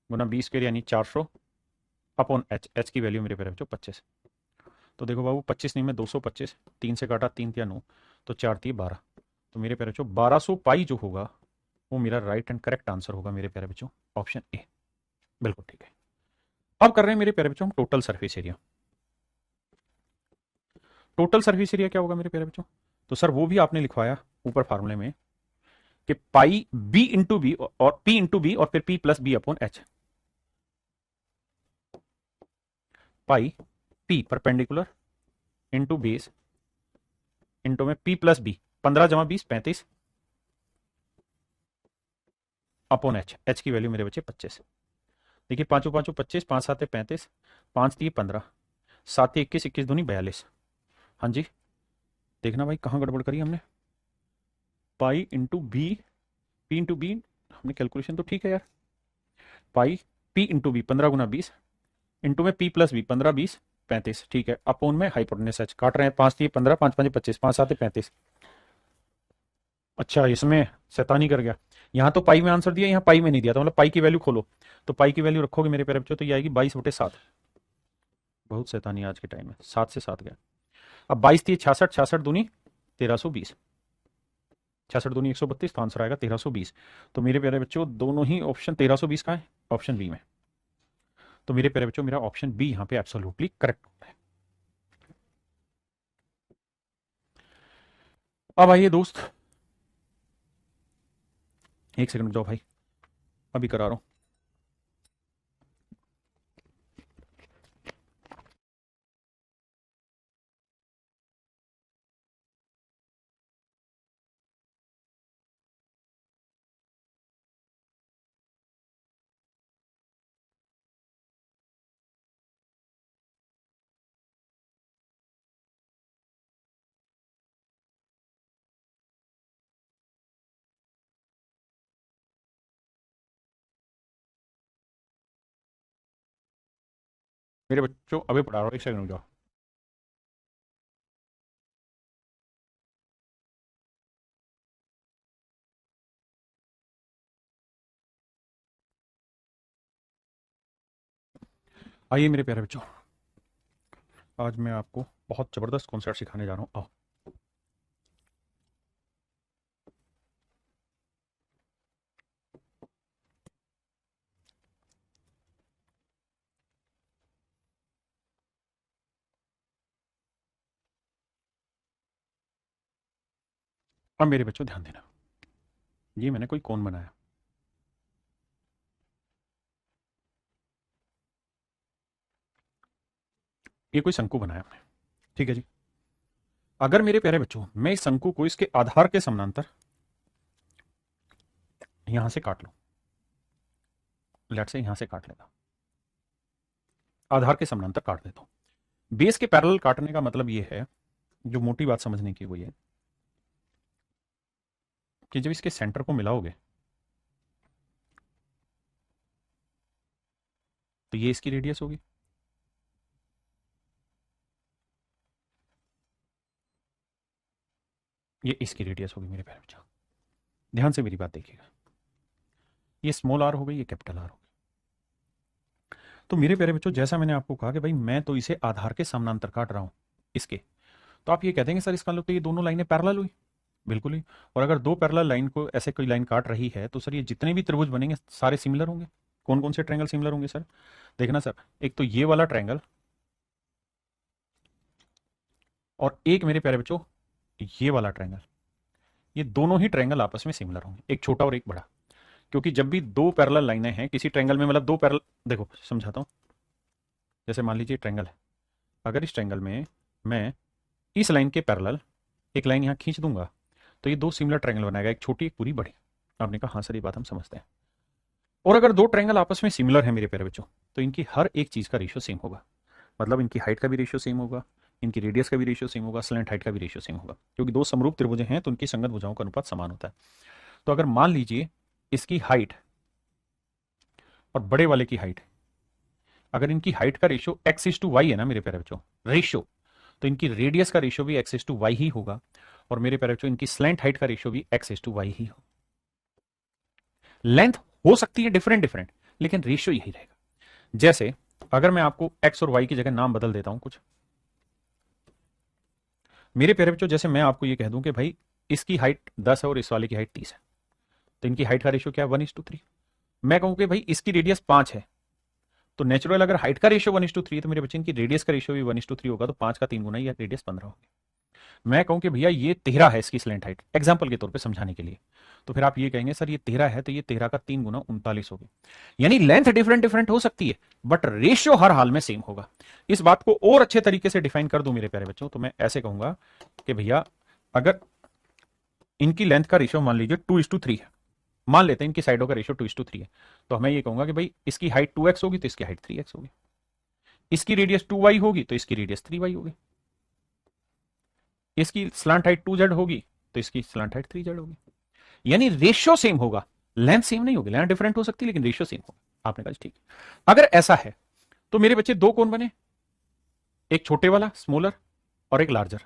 गुना बी स्क्र यानी 400 अपॉन एच, एच की वैल्यू मेरे प्यारे बच्चों 25। तो देखो बाबू 25 नहीं में 225, 3 से काटा 3 तिया 9 तो 4 तिया 12, तो मेरे प्यारे बच्चों 1200 पाई जो होगा वो मेरा राइट एंड करेक्ट आंसर होगा मेरे प्यारे बच्चों, ऑप्शन ए, बिल्कुल ठीक है। अब कर रहे हैं मेरे प्यारे बच्चों हम total surface area. Total surface area क्या होगा मेरे प्यारे बच्चों, तो सर वो भी आपने लिखवाया ऊपर फार्मूले में कि पाई बी इंटू बी और पी इंटू बी और फिर P plus B upon H, pi P perpendicular into base into में पी प्लस बी, 15 जमा 20 35 अपॉन एच, एच की वैल्यू मेरे बच्चे 25। देखिए पांचों पांचों 25, 5 7 35, 5 3 15, 7 21 21 दूनी 42। हाँ जी, देखना भाई कहाँ गड़बड़ करी हमने, pi into B, P into B, हमने कैलकुलेशन तो ठीक है यार, पाई पी इंटू बी 15 गुना 20 इंटू में पी प्लस बी 15 20 35, ठीक है, अपोन में हाइपोटेन्यूज एच काट रहे हैं, 5 3 15, 5 5 25, 5 7 35। अच्छा इसमें शैतानी कर गया, यहाँ तो पाई में आंसर दिया, यहाँ पाई में नहीं दिया, तो मतलब पाई की वैल्यू खोलो, तो पाई की वैल्यू रखोगे मेरे प्यारे बच्चों तो ये आएगी 22/7। बहुत शैतानी आज के टाइम में, 7 से 7 गया। अब 22 थी 66, 66 दूनी 1320, 66 दूनी 132, तो आंसर आएगा 1320। तो मेरे प्यारे बच्चों दोनों ही ऑप्शन 1320 का है ऑप्शन बी में, तो मेरे प्यारे बच्चों मेरा ऑप्शन बी यहां पे एब्सोल्युटली करेक्ट होता है। अब आइए दोस्त, एक सेकंड जाओ भाई, अभी करा रहा हूं। मेरे बच्चों अभी पढ़ा रहा हूं, एक सेकंड रुक जाओ। आइए मेरे प्यारे बच्चों, आज मैं आपको बहुत जबरदस्त कॉन्सेप्ट सिखाने जा रहा हूं, आओ। अब मेरे बच्चों ध्यान देना, ये मैंने कोई कौन बनाया, ये कोई शंकु बनाया हमने, ठीक है जी। अगर मेरे प्यारे बच्चों मैं इस शंकु को इसके आधार के समानांतर यहां से काट लूं, लेट से यहां से काट लेता, आधार के समानांतर काट देता हूं। बेस के पैरेलल काटने का मतलब ये है, जो मोटी बात समझने की वो ये कि जब इसके सेंटर को मिलाओगे तो ये इसकी रेडियस होगी, ये इसकी रेडियस होगी मेरे प्यारे बच्चों। ध्यान से मेरी बात देखिएगा, ये स्मॉल आर हो गई, ये कैपिटल आर हो गई। तो मेरे प्यारे बच्चों जैसा मैंने आपको कहा कि भाई मैं तो इसे आधार के समानांतर काट रहा हूं इसके, तो आप ये कह देंगे सर इसका मतलब तो ये दोनों लाइनें पैरेलल हुई। बिल्कुल ही। और अगर दो पैरेलल लाइन को ऐसे कोई लाइन काट रही है तो सर ये जितने भी त्रिभुज बनेंगे सारे सिमिलर होंगे। कौन कौन से ट्रायंगल सिमिलर होंगे सर? देखना सर, एक तो ये वाला ट्रायंगल, और एक मेरे प्यारे बच्चों ये वाला ट्रायंगल, ये दोनों ही ट्रायंगल आपस में सिमिलर होंगे, एक छोटा और एक बड़ा। क्योंकि जब भी दो पैरेलल लाइनें हैं किसी ट्रायंगल में, मतलब दो पैरेलल, देखो समझाता हूं। जैसे मान लीजिए ट्रायंगल है, अगर इस ट्रायंगल में मैं इस लाइन के पैरेलल एक लाइन यहां खींच दूंगा तो ये दो सिमिलर ट्रायंगल बनाएगा, एक छोटी एक पूरी बड़ी। आपने कहा हाँ सर ये बात हम समझते हैं। और अगर दो ट्रायंगल आपस में सिमिलर है मेरे प्यारे बच्चों, तो इनकी हर एक चीज का रेशियो सेम होगा। मतलब इनकी हाइट का भी रेशियो सेम होगा, इनकी रेडियस का भी रेशियो सेम होगा, स्लैंट हाइट का भी रेशियो सेम होगा। क्योंकि दो समरूप त्रिभुज हैं तो उनकी संगत भुजाओं का अनुपात समान होता है। तो अगर मान लीजिए इसकी हाइट और बड़े वाले की हाइट, अगर इनकी हाइट का ratio X is to Y है ना मेरे प्यारे बच्चों, रेशियो, तो इनकी रेडियस का रेशियो भी एक्स इज टू वाई ही होगा। और मेरे प्यारे बच्चों इनकी स्लैंट हाइट का रेशियो भी एक्स इज टू वाई ही होगा। लेंथ हो सकती है डिफरेंट डिफरेंट, लेकिन रेशियो यही रहेगा। जैसे अगर मैं आपको एक्स और वाई की जगह नाम बदल देता हूं कुछ, मेरे प्यारे बच्चों जैसे मैं आपको ये कह दूं कि भाई इसकी हाइट 10 है और इस वाले की हाइट 30 है, तो इनकी हाइट का रेशियो क्या है? 1:3। मैं कहूं कि भाई इसकी रेडियस 5 है, तो नेचुरल अगर हाइट का रेशियो 1:3 है तो मेरे बच्चे इनकी रेडियस का रेशियो भी 1:3 होगा, तो 5 का 3 गुना या रेडियस 15 होगी। मैं कहूं कि भैया ये 13 है इसकी स्लैंट हाइट, एग्जाम्पल के तौर पे समझाने के लिए, तो फिर आप ये कहेंगे सर ये 13 है तो ये 13 का 3 गुना 39 होगी। यानी लेंथ डिफरेंट डिफरेंट हो सकती है बट रेशियो हर हाल में सेम होगा। इस बात को और अच्छे तरीके से डिफाइन कर दूं मेरे प्यारे बच्चों, तो मैं ऐसे कहूंगा कि भैया अगर इनकी लेंथ का रेशियो मान लीजिए 2:3 है, मान लेते हैं इनकी साइडों का रेशियो 2:3 है, तो मैं ये कहूंगा कि भाई इसकी हाइट 2x होगी तो इसकी हाइट 3x होगी, इसकी रेडियस 2y होगी तो इसकी रेडियस 3y होगी, इसकी स्लांट हाइट 2z होगी तो इसकी स्लांट हाइट 3z होगी। यानी रेशियो सेम होगा, लेंथ सेम नहीं होगी, लेंथ डिफरेंट हो सकती है लेकिन रेशियो सेम होगा। आपने कहा ठीक है। अगर ऐसा है तो मेरे बच्चे दो कौन बने? एक छोटे वाला स्मॉलर और एक लार्जर।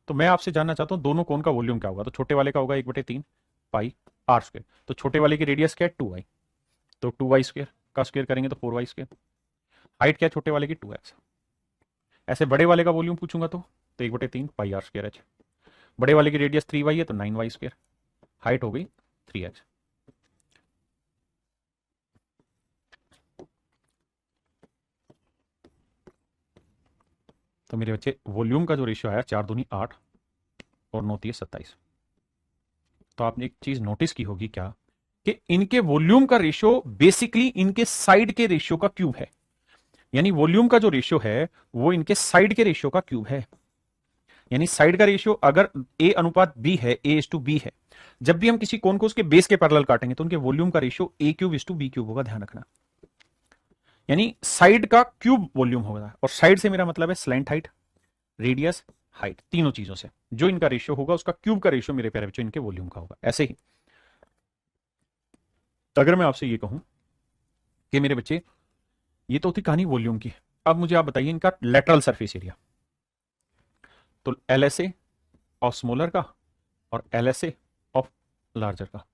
तो मैं आपसे जानना चाहता हूं दोनों कोण का वॉल्यूम क्या होगा? तो छोटे वाले का होगा 1/3 पाई आर स्क्वायर, तो छोटे वाले की रेडियस क्या है? 2y, तो 2y स्क्वायर का स्क्वायर करेंगे तो 4y स्क्वायर। हाइट क्या है छोटे वाले की? 2x। ऐसे बड़े वाले का वॉल्यूम पूछूंगा तो 1/3 पाई आर स्क्वायर एच। बड़े वाले की रेडियस 3y है तो 9y स्क्वायर, हाइट हो गई 3x। तो मेरे बच्चे वॉल्यूम का जो रेशियो आया 4 दूनी 8 और 9 3 27। तो आपने एक चीज नोटिस की होगी क्या कि इनके वॉल्यूम का रेशियो बेसिकली इनके साइड के रेशियो का क्यूब है। यानी वॉल्यूम का जो रेशियो है वो इनके साइड के रेशियो का क्यूब है। यानी साइड का रेशियो अगर ए अनुपात बी है, ए इज टू बी है, जब भी हम किसी कोण को उसके बेस के पैरेलल काटेंगे तो उनके वॉल्यूम का ratio A cube is to B cube होगा, ध्यान रखना। यानी साइड का क्यूब वॉल्यूम होगा, और साइड से मेरा मतलब है स्लैंट हाइट, रेडियस, हाइट, तीनों चीजों से जो इनका रेशियो होगा उसका क्यूब का रेशियो मेरे प्यारे बच्चों इनके वॉल्यूम का होगा। ऐसे ही अगर मैं आपसे ये कहूं कि मेरे बच्चे ये तो थी कहानी वॉल्यूम की, अब मुझे आप बताइए इनका लेटरल सरफेस एरिया। तो एलएसए ऑफ स्मॉलर का और एलएसए ऑफ लार्जर का,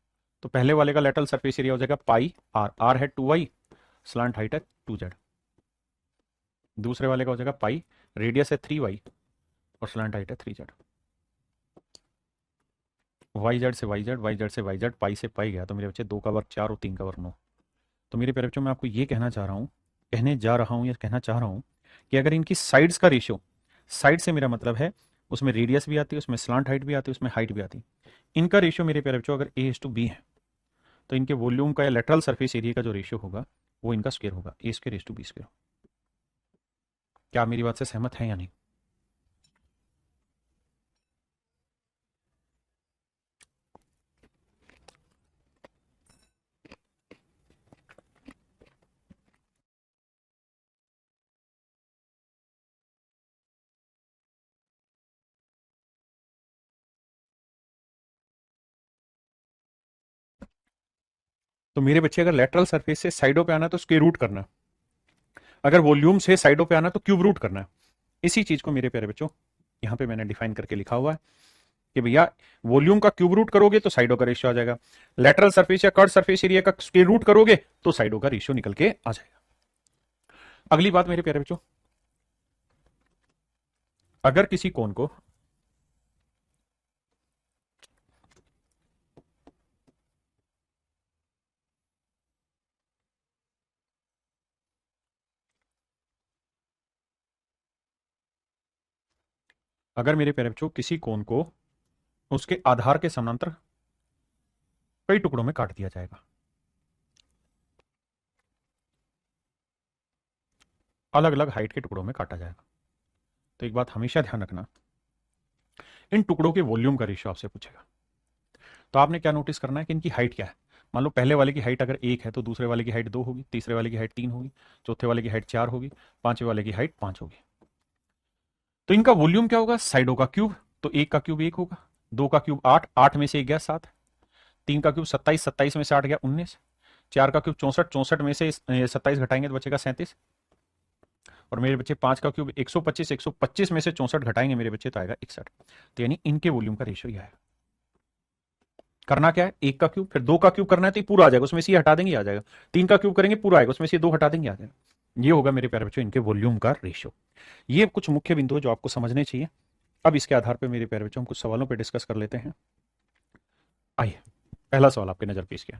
तो पहले वाले का लेटरल सरफेस एरिया हो जाएगा पाई आर, आर है 2y, स्लांट हाइट है 2z। दूसरे वाले का हो जाएगा पाई, रेडियस है 3y और स्लांट हाइट है 3z। वाई जेड से वाई जेड, वाई जेड से वाई जेड, पाई से पाई गया तो मेरे बच्चे 2 का वर्ग 4 और 3 का वर्ग 9। तो मेरे प्यारे बच्चों मैं आपको ये कहना चाह रहा हूं, कहने जा रहा हूं या कहना चाह रहा हूं कि अगर इनकी साइड्स का रेशियो, साइड से मेरा मतलब है उसमें रेडियस भी आती है, उसमें स्लांट हाइट भी आती है, उसमें हाइट भी आती है, इनका रेशियो मेरे प्यारे बच्चों अगर ए इज टू बी है तो इनके वॉल्यूम का या लेटरल सरफेस एरिया का जो रेशियो होगा वो इनका स्क्वायर होगा, A square is to B square. क्या आप मेरी बात से सहमत हैं या नहीं? तो मेरे बच्चे अगर लेटरल सरफेस से साइडों पे आना है तो स्क्वायर रूट करना, अगर वॉल्यूम से साइडों पे आना तो क्यूब रूट करना है। इसी चीज को मेरे प्यारे बच्चों यहां पे मैंने डिफाइन करके लिखा हुआ है कि भैया वॉल्यूम का क्यूब रूट करोगे तो साइडों का रेशियो आ जाएगा, लेटरल सरफेस या कर्व सरफेस एरिया का स्क्वायर रूट करोगे तो साइडों का रेशियो निकल के आ जाएगा। अगली बात मेरे प्यारे बच्चों, अगर किसी कोण को अगर मेरे प्यारे बच्चों किसी कोण को उसके आधार के समानांतर कई टुकड़ों में काट दिया जाएगा, अलग अलग हाइट के टुकड़ों में काटा जाएगा, तो एक बात हमेशा ध्यान रखना, इन टुकड़ों के वॉल्यूम का रेशियो आपसे पूछेगा। तो आपने क्या नोटिस करना है कि इनकी हाइट क्या है। मान लो पहले वाले की हाइट अगर 1 है तो दूसरे वाले की हाइट 2 होगी, तीसरे वाले की हाइट 3 होगी, चौथे वाले की हाइट 4 होगी, पांचवें वाले की हाइट 5 होगी। तो इनका वॉल्यूम क्या होगा, साइडों का क्यूब। तो 1 का क्यूब 1 होगा, 2 का क्यूब 8, 8 में से 1 गया 7, 3 का क्यूब 27, 27 में से 8 गया 19, 4 का क्यूब 64, 64 में से 27 घटाएंगे तो बचेगा 37, और मेरे बच्चे 5 का क्यूब 125, 125 में से 64 घटाएंगे मेरे बच्चे तो आएगा 61। तो यानी इनके वॉल्यूम का रेशियो ये आएगा। करना क्या है, 1 का क्यूब, फिर 2 का क्यूब करना है तो ये पूरा आ जाएगा, उसमें से ये हटा देंगे आ जाएगा, 3 का क्यूब करेंगे पूरा आएगा, उसमें से 2 हटा देंगे आ जाएगा। ये होगा मेरे प्यारे बच्चों इनके वॉल्यूम का रेशियो। ये कुछ मुख्य बिंदु है जो आपको समझने चाहिए। अब इसके आधार पर मेरे प्यारे बच्चों हम कुछ सवालों पर डिस्कस कर लेते हैं। आइए, पहला सवाल आपके नजर पेश किया।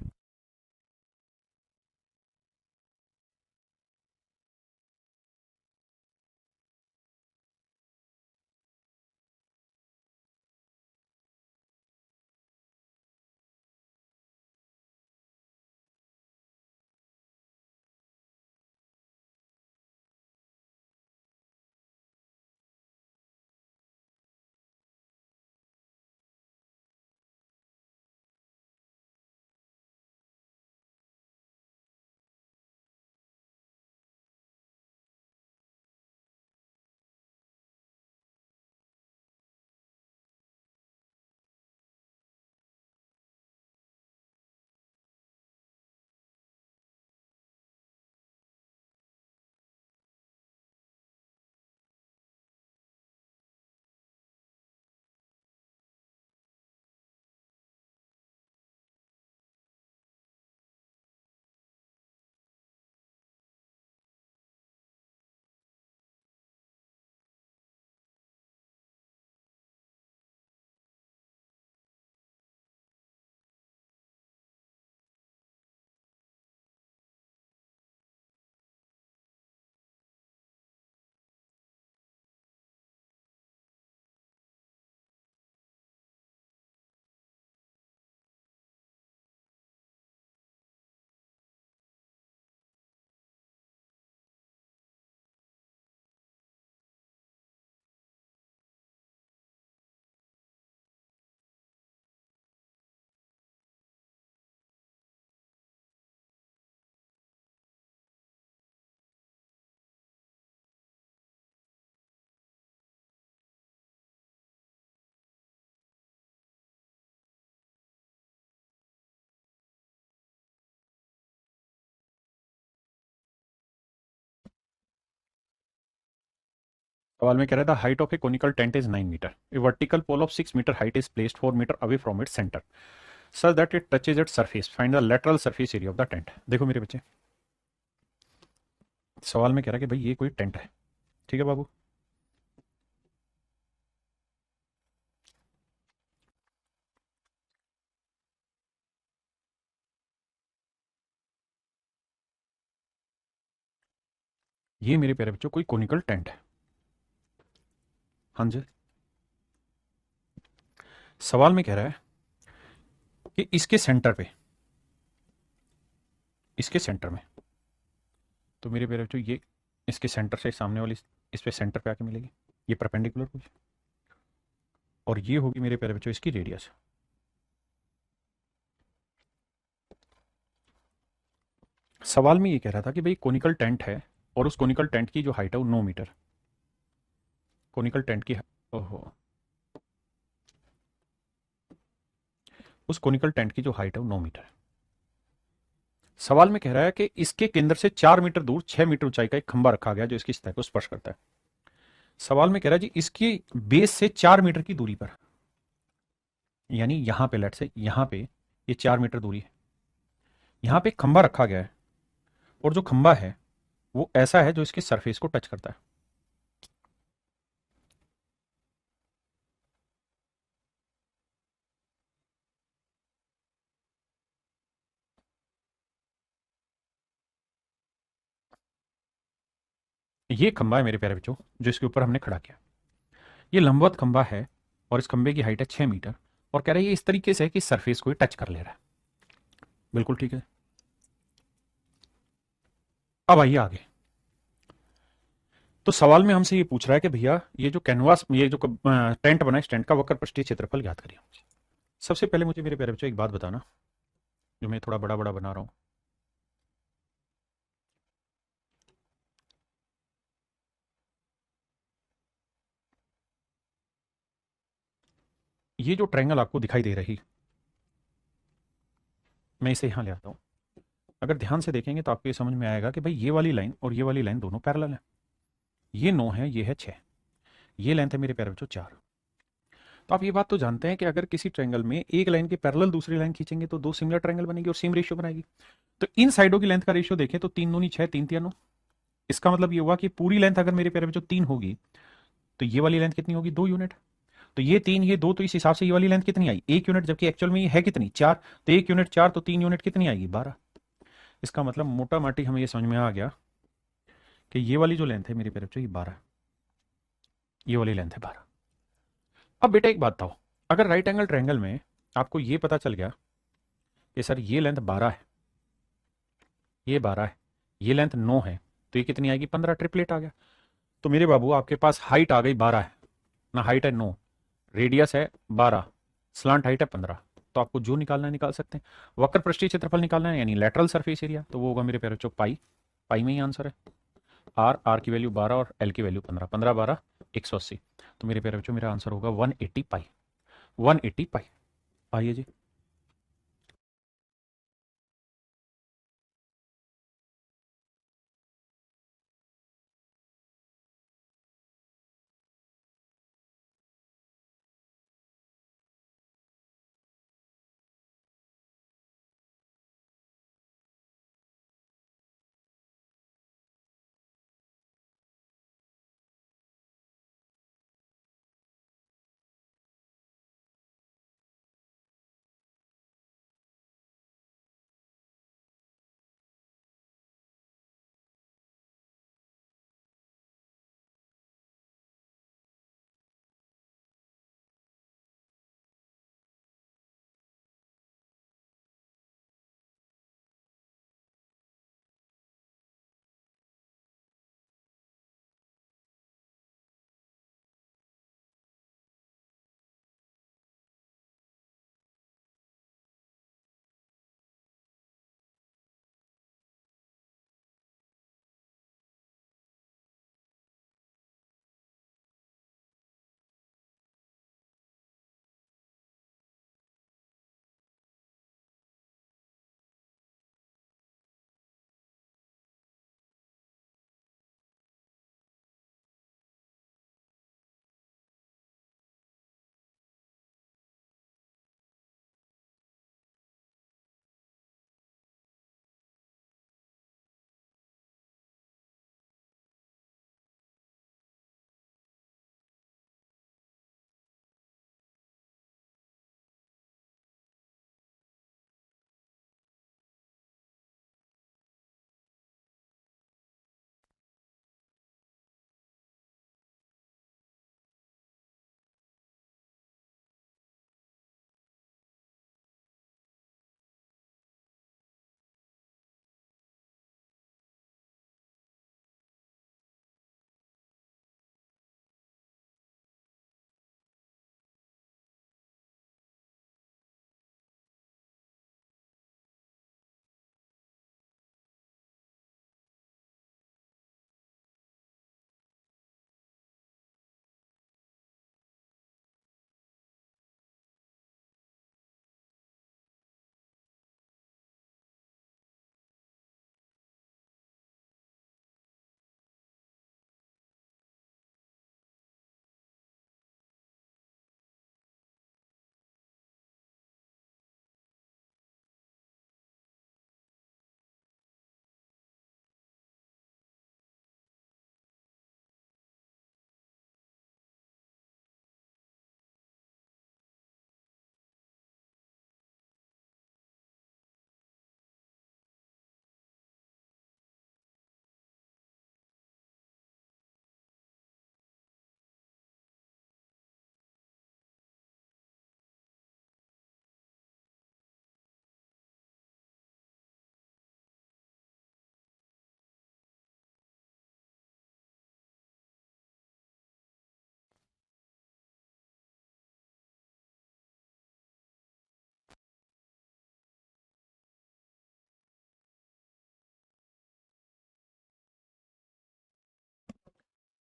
सवाल में कह रहा था height of a conical tent is 9 metre, a vertical pole of 6 metre height is placed 4 metre away from its centre such that it touches its surface, find the lateral surface area of the tent. देखो मेरे बच्चे, सवाल में कह रहा है कि भाई ये कोई टेंट है, ठीक है बाबू, ये मेरे प्यारे बच्चों कोई कोनिकल टेंट है। हाँ जी, सवाल में कह रहा है कि इसके सेंटर पे, इसके सेंटर में, तो मेरे प्यारे बच्चों ये इसके सेंटर से सामने वाली इस पे सेंटर पे आके मिलेगी, ये परपेंडिकुलर होगी, और ये होगी मेरे प्यारे बच्चों इसकी रेडियस। सवाल में ये कह रहा था कि भाई कोनिकल टेंट है और उस कोनिकल टेंट की जो हाइट है वो 9 मीटर, कोनिकल टेंट की, ओहो, उस कोनिकल टेंट की जो हाइट है वो 9 मीटर है। सवाल में कह रहा है कि इसके केंद्र से 4 मीटर दूर 6 मीटर ऊंचाई का एक खंभा रखा गया जो इसकी सतह को स्पर्श करता है। सवाल में कह रहा है जी इसकी बेस से 4 मीटर की दूरी पर, यानी यहां पे लेट से यहां पे ये 4 मीटर दूरी है, यहां पे एक खंभा रखा गया है और जो खंभा है वो ऐसा है जो इसके सरफेस को टच करता है। ये खंभा है मेरे प्यारे बच्चों जो इसके ऊपर हमने खड़ा किया। ये लंबवत खंभा है और इस खंभे की हाइट है 6 मीटर, और कह रहा है ये इस तरीके से है कि सरफेस को ये टच कर ले रहा है। बिल्कुल ठीक है। अब आइए आगे। तो सवाल में हमसे ये पूछ रहा है कि भैया ये जो कैनवास, ये जो टेंट बना है, इस टेंट का वक्र पृष्ठीय क्षेत्रफल ज्ञात करिए। सबसे पहले मुझे मेरे प्यारे बच्चों एक बात बताना, जो मैं थोड़ा बड़ा बड़ा बना रहा हूं। ये जो ट्रायंगल आपको दिखाई दे रही, मैं इसे यहां ले आता हूं। अगर ध्यान से देखेंगे तो आपको ये समझ में आएगा कि भाई ये वाली लाइन और ये वाली लाइन दोनों पैरेलल है। ये 9 है, ये है 6, ये लेंथ है मेरे प्यारे बच्चों 4। तो आप ये बात तो जानते हैं कि अगर किसी ट्रायंगल में एक लाइन के पैरेलल दूसरी लाइन खींचेंगे तो दो सिमिलर ट्रायंगल बनेगी और सेम रेशियो बनाएगी। तो इन साइडों की लेंथ का रेशियो देखें तो 3 दूनी 6, 3 तिया 9। इसका मतलब ये हुआ कि पूरी लेंथ अगर मेरे प्यारे बच्चों 3 होगी तो ये वाली लेंथ कितनी होगी, 2 यूनिट। तो ये 3 ये 2, तो इस हिसाब से ये वाली लेंथ कितनी आई, 1 यूनिट, जबकि एक्चुअल में ये है कितनी, 4। तो 1 यूनिट 4, तो 3 यूनिट कितनी आएगी, 12। इसका मतलब मोटा माटी हमें ये समझ में आ गया कि ये वाली जो लेंथ है मेरे प्यारे बच्चों ये 12, ये वाली लेंथ है 12। अब बेटा एक बात बताओ, अगर राइट एंगल ट्रायंगल में आपको ये पता चल गया कि सर ये लेंथ 12 है, ये 12 है, ये लेंथ 9 है, तो ये कितनी आएगी, 15। ट्रिपलेट आ गया। तो मेरे बाबू आपके पास हाइट आ गई 12 है ना, हाइट है 9, रेडियस है 12, स्लांट हाइट है 15। तो आपको जो निकालना है निकाल सकते हैं। वक्र पृष्ठीय क्षेत्रफल निकालना है यानी लेटरल सरफेस एरिया, तो वो होगा मेरे प्यारे बच्चों पाई। पाई में ही आंसर है। आर की वैल्यू 12 और एल की वैल्यू 15, 15 12 180। तो मेरे प्यारे बच्चों मेरा आंसर होगा 180 पाई, 180 पाई। आइए जी।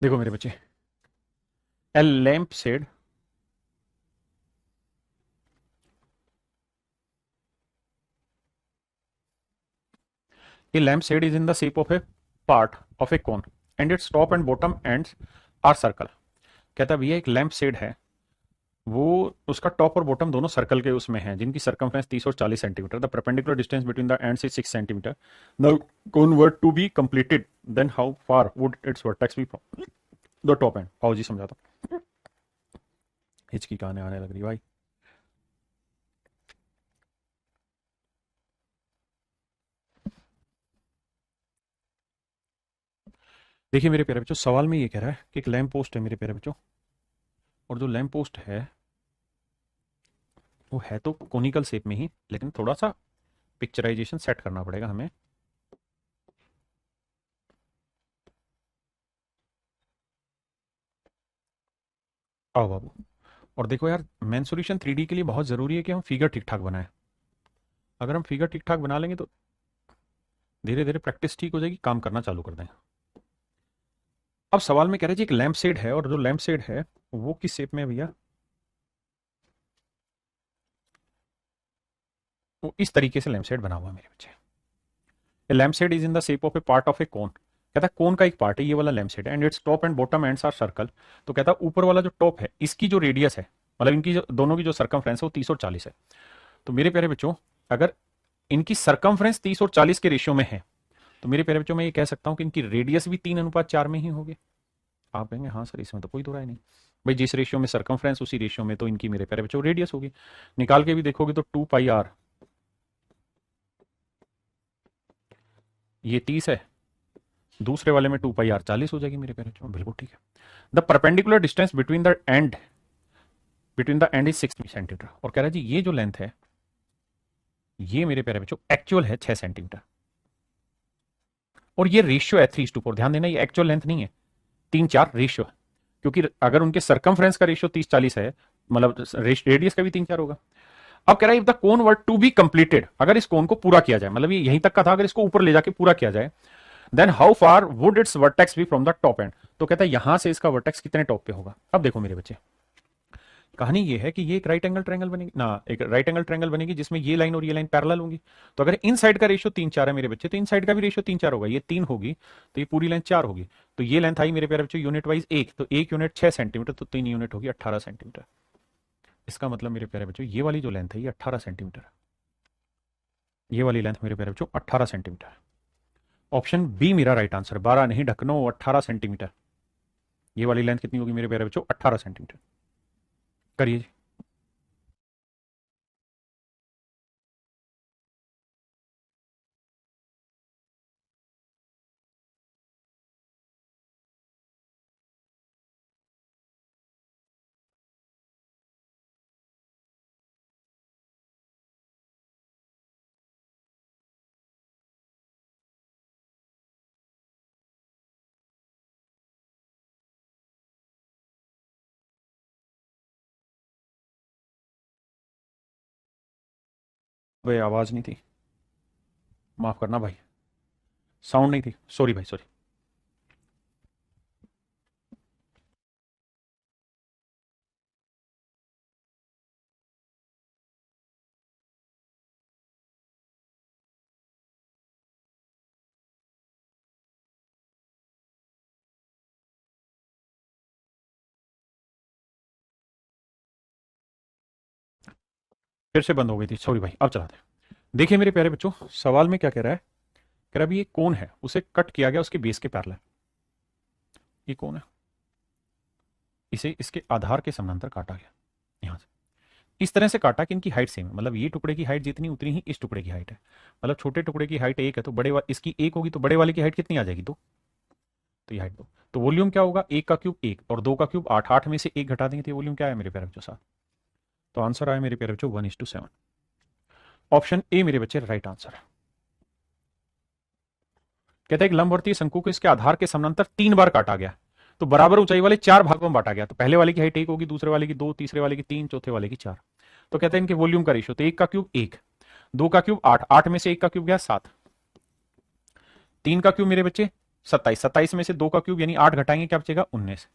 देखो मेरे बच्चे, a lampshade, a lampshade is in the shape of a part of a cone and its top and bottom ends are circle। कहता भैया एक लैंप शेड है, वो उसका टॉप और बॉटम दोनों सर्कल के उसमें है, जिनकी सर्कमफ्रेंस 30 और 40 centimetre. The perpendicular distance between the ends is 6 centimetre. The cone were to be completed, then how far would its vertex be from the top end. आओ जी समझाता हूं, हिचकी कहानी आने लग रही भाई। देखिए मेरे प्यारे बच्चों, सवाल में ये कह रहा है कि एक लैंप पोस्ट है मेरे प्यारे बच्चों, और जो लैंप पोस्ट है वो है तो कोनिकल शेप में ही, लेकिन थोड़ा सा पिक्चराइजेशन सेट करना पड़ेगा हमें। आओ बाबू, और देखो यार, मेन सॉल्यूशन 3D के लिए बहुत ज़रूरी है कि हम फिगर ठीक ठाक बनाएं। अगर हम फिगर ठीक ठाक बना लेंगे तो धीरे धीरे प्रैक्टिस ठीक हो जाएगी, काम करना चालू कर देंगे। अब सवाल में कह रहे जी एक लैंप शेड है, और जो लैंप शेड है वो किस शेप में है भैया, वो इस तरीके से लैंप शेड बना हुआ है मेरे बच्चे। Lamp shade is in the shape of a part of a cone. कहता है कोन का एक पार्ट है ये वाला lamp shade, and its top and bottom ends are circle. तो कहता है ऊपर वाला जो टॉप है इसकी जो रेडियस है, मतलब इनकी जो दोनों की जो सर्कमफ्रेंस है वो 30 और 40 है। तो मेरे प्यारे बच्चों, अगर इनकी सर्कमफ्रेंस 30 और 40 के रेशियो में है, तो मेरे प्यारे बच्चों मैं ये कह सकता हूं कि इनकी रेडियस भी 3:4 में ही होगी। आप कहेंगे हाँ सर इसमें तो कोई दो राय नहीं। भाई जिस रेशियो में सर्कमफ्रेंस उसी रेशियो में तो इनकी मेरे प्यारे बच्चों रेडियस होगी। निकाल के भी देखोगे तो 2πr, ये 30 है, दूसरे वाले में 2πr 40 हो जाएगी मेरे प्यारे बच्चों, बिल्कुल ठीक है। The perpendicular distance between the end is 6 centimetre. और कह रहा है जी ये जो लेंथ है ये मेरे प्यारे बच्चों एक्चुअल है 6 सेंटीमीटर, और ये रेशियो है 3:4। ध्यान देना ये एक्चुअल लेंथ नहीं है, 3:4 रेशियो है, क्योंकि अगर उनके सर्कमफ्रेंस का रेशियो 30-40 है, मतलब रेडियस का भी 3:4 होगा। अब कह रहा है if the cone were to be completed, अगर इस कोन को पूरा किया जाए, मतलब ये यहीं तक का था, अगर इसको ऊपर ले जाके पूरा किया जाए, then how far would its vertex be from the top end. तो कहता है यहां से इसका वर्टेक्स कितने टॉप पे होगा। अब देखो मेरे बच्चे, कहानी ये है कि ये एक राइट एंगल ट्रायंगल बनेगी ना, एक राइट एंगल ट्रायंगल बनेगी जिसमें ये लाइन और ये लाइन पैरेलल होंगी। तो अगर इन साइड का रेशियो 3:4 है मेरे बच्चे, तो इन साइड का भी रेशियो 3:4 होगा। ये 3 होगी तो ये पूरी लेंथ 4 होगी। तो ये लेंथ आई मेरे प्यारे बच्चों यूनिट वाइज 1, तो 1 यूनिट 6 सेंटीमीटर, तो 3 यूनिट होगी 18 सेंटीमीटर। इसका मतलब मेरे प्यारे बच्चों ये वाली जो लेंथ है ये 18 सेंटीमीटर, ये वाली लेंथ मेरे प्यारे बच्चों 18 सेंटीमीटर। ऑप्शन बी मेरा राइट आंसर, 12 नहीं ढकनो 18 सेंटीमीटर। ये वाली लेंथ कितनी होगी मेरे प्यारे बच्चों, 18 सेंटीमीटर। करिए जी। भाई आवाज नहीं थी, माफ करना भाई, साउंड नहीं थी, सॉरी भाई सॉरी। फिर से बंद हो गई थी, सॉरी भाई, अब चलाते हैं। देखिए मेरे प्यारे बच्चों, सवाल में क्या कह रहा है, कह रहा है ये कौन है, उसे कट किया गया उसके बेस के पैरेलल। ये कौन है, इसे इसके आधार के समानांतर काटा गया, यहां से इस तरह से काटा कि इनकी हाइट सेम है, मतलब ये टुकड़े की हाइट जितनी उतनी ही इस टुकड़े की हाइट है। मतलब छोटे टुकड़े की हाइट 1 है तो इसकी 1 होगी, तो बड़े वाले की हाइट कितनी आ जाएगी, 2। तो ये हाइट 2, तो वॉल्यूम क्या होगा, 1 का क्यूब 1 और 2 का क्यूब 8, 8 में से 1 घटा देंगे तो वॉल्यूम क्या है मेरे प्यारे बच्चों, 7। तो आंसर आया मेरे प्यारे बच्चों 1:7। ऑप्शन ए मेरे बच्चे राइट आंसर है। कहते हैं एक लंबवर्तीय शंकु को इसके आधार के समानांतर 3 बार काटा गया, तो बराबर ऊंचाई वाले 4 भागों में बांटा गया। तो पहले वाले की हाइट 1 होगी, दूसरे वाले की 2, तीसरे वाले की 3, चौथे वाले की 4। तो कहते हैं इनके वॉल्यूम का रेशियो, तो 1 का क्यूब 1, 2 का क्यूब 8, 8 में से 1 का क्यूब गया 7, 3 का क्यूब मेरे बच्चे 27, 27 में से 2 का क्यूब यानी 8 घटाएंगे क्या बचेगा 19।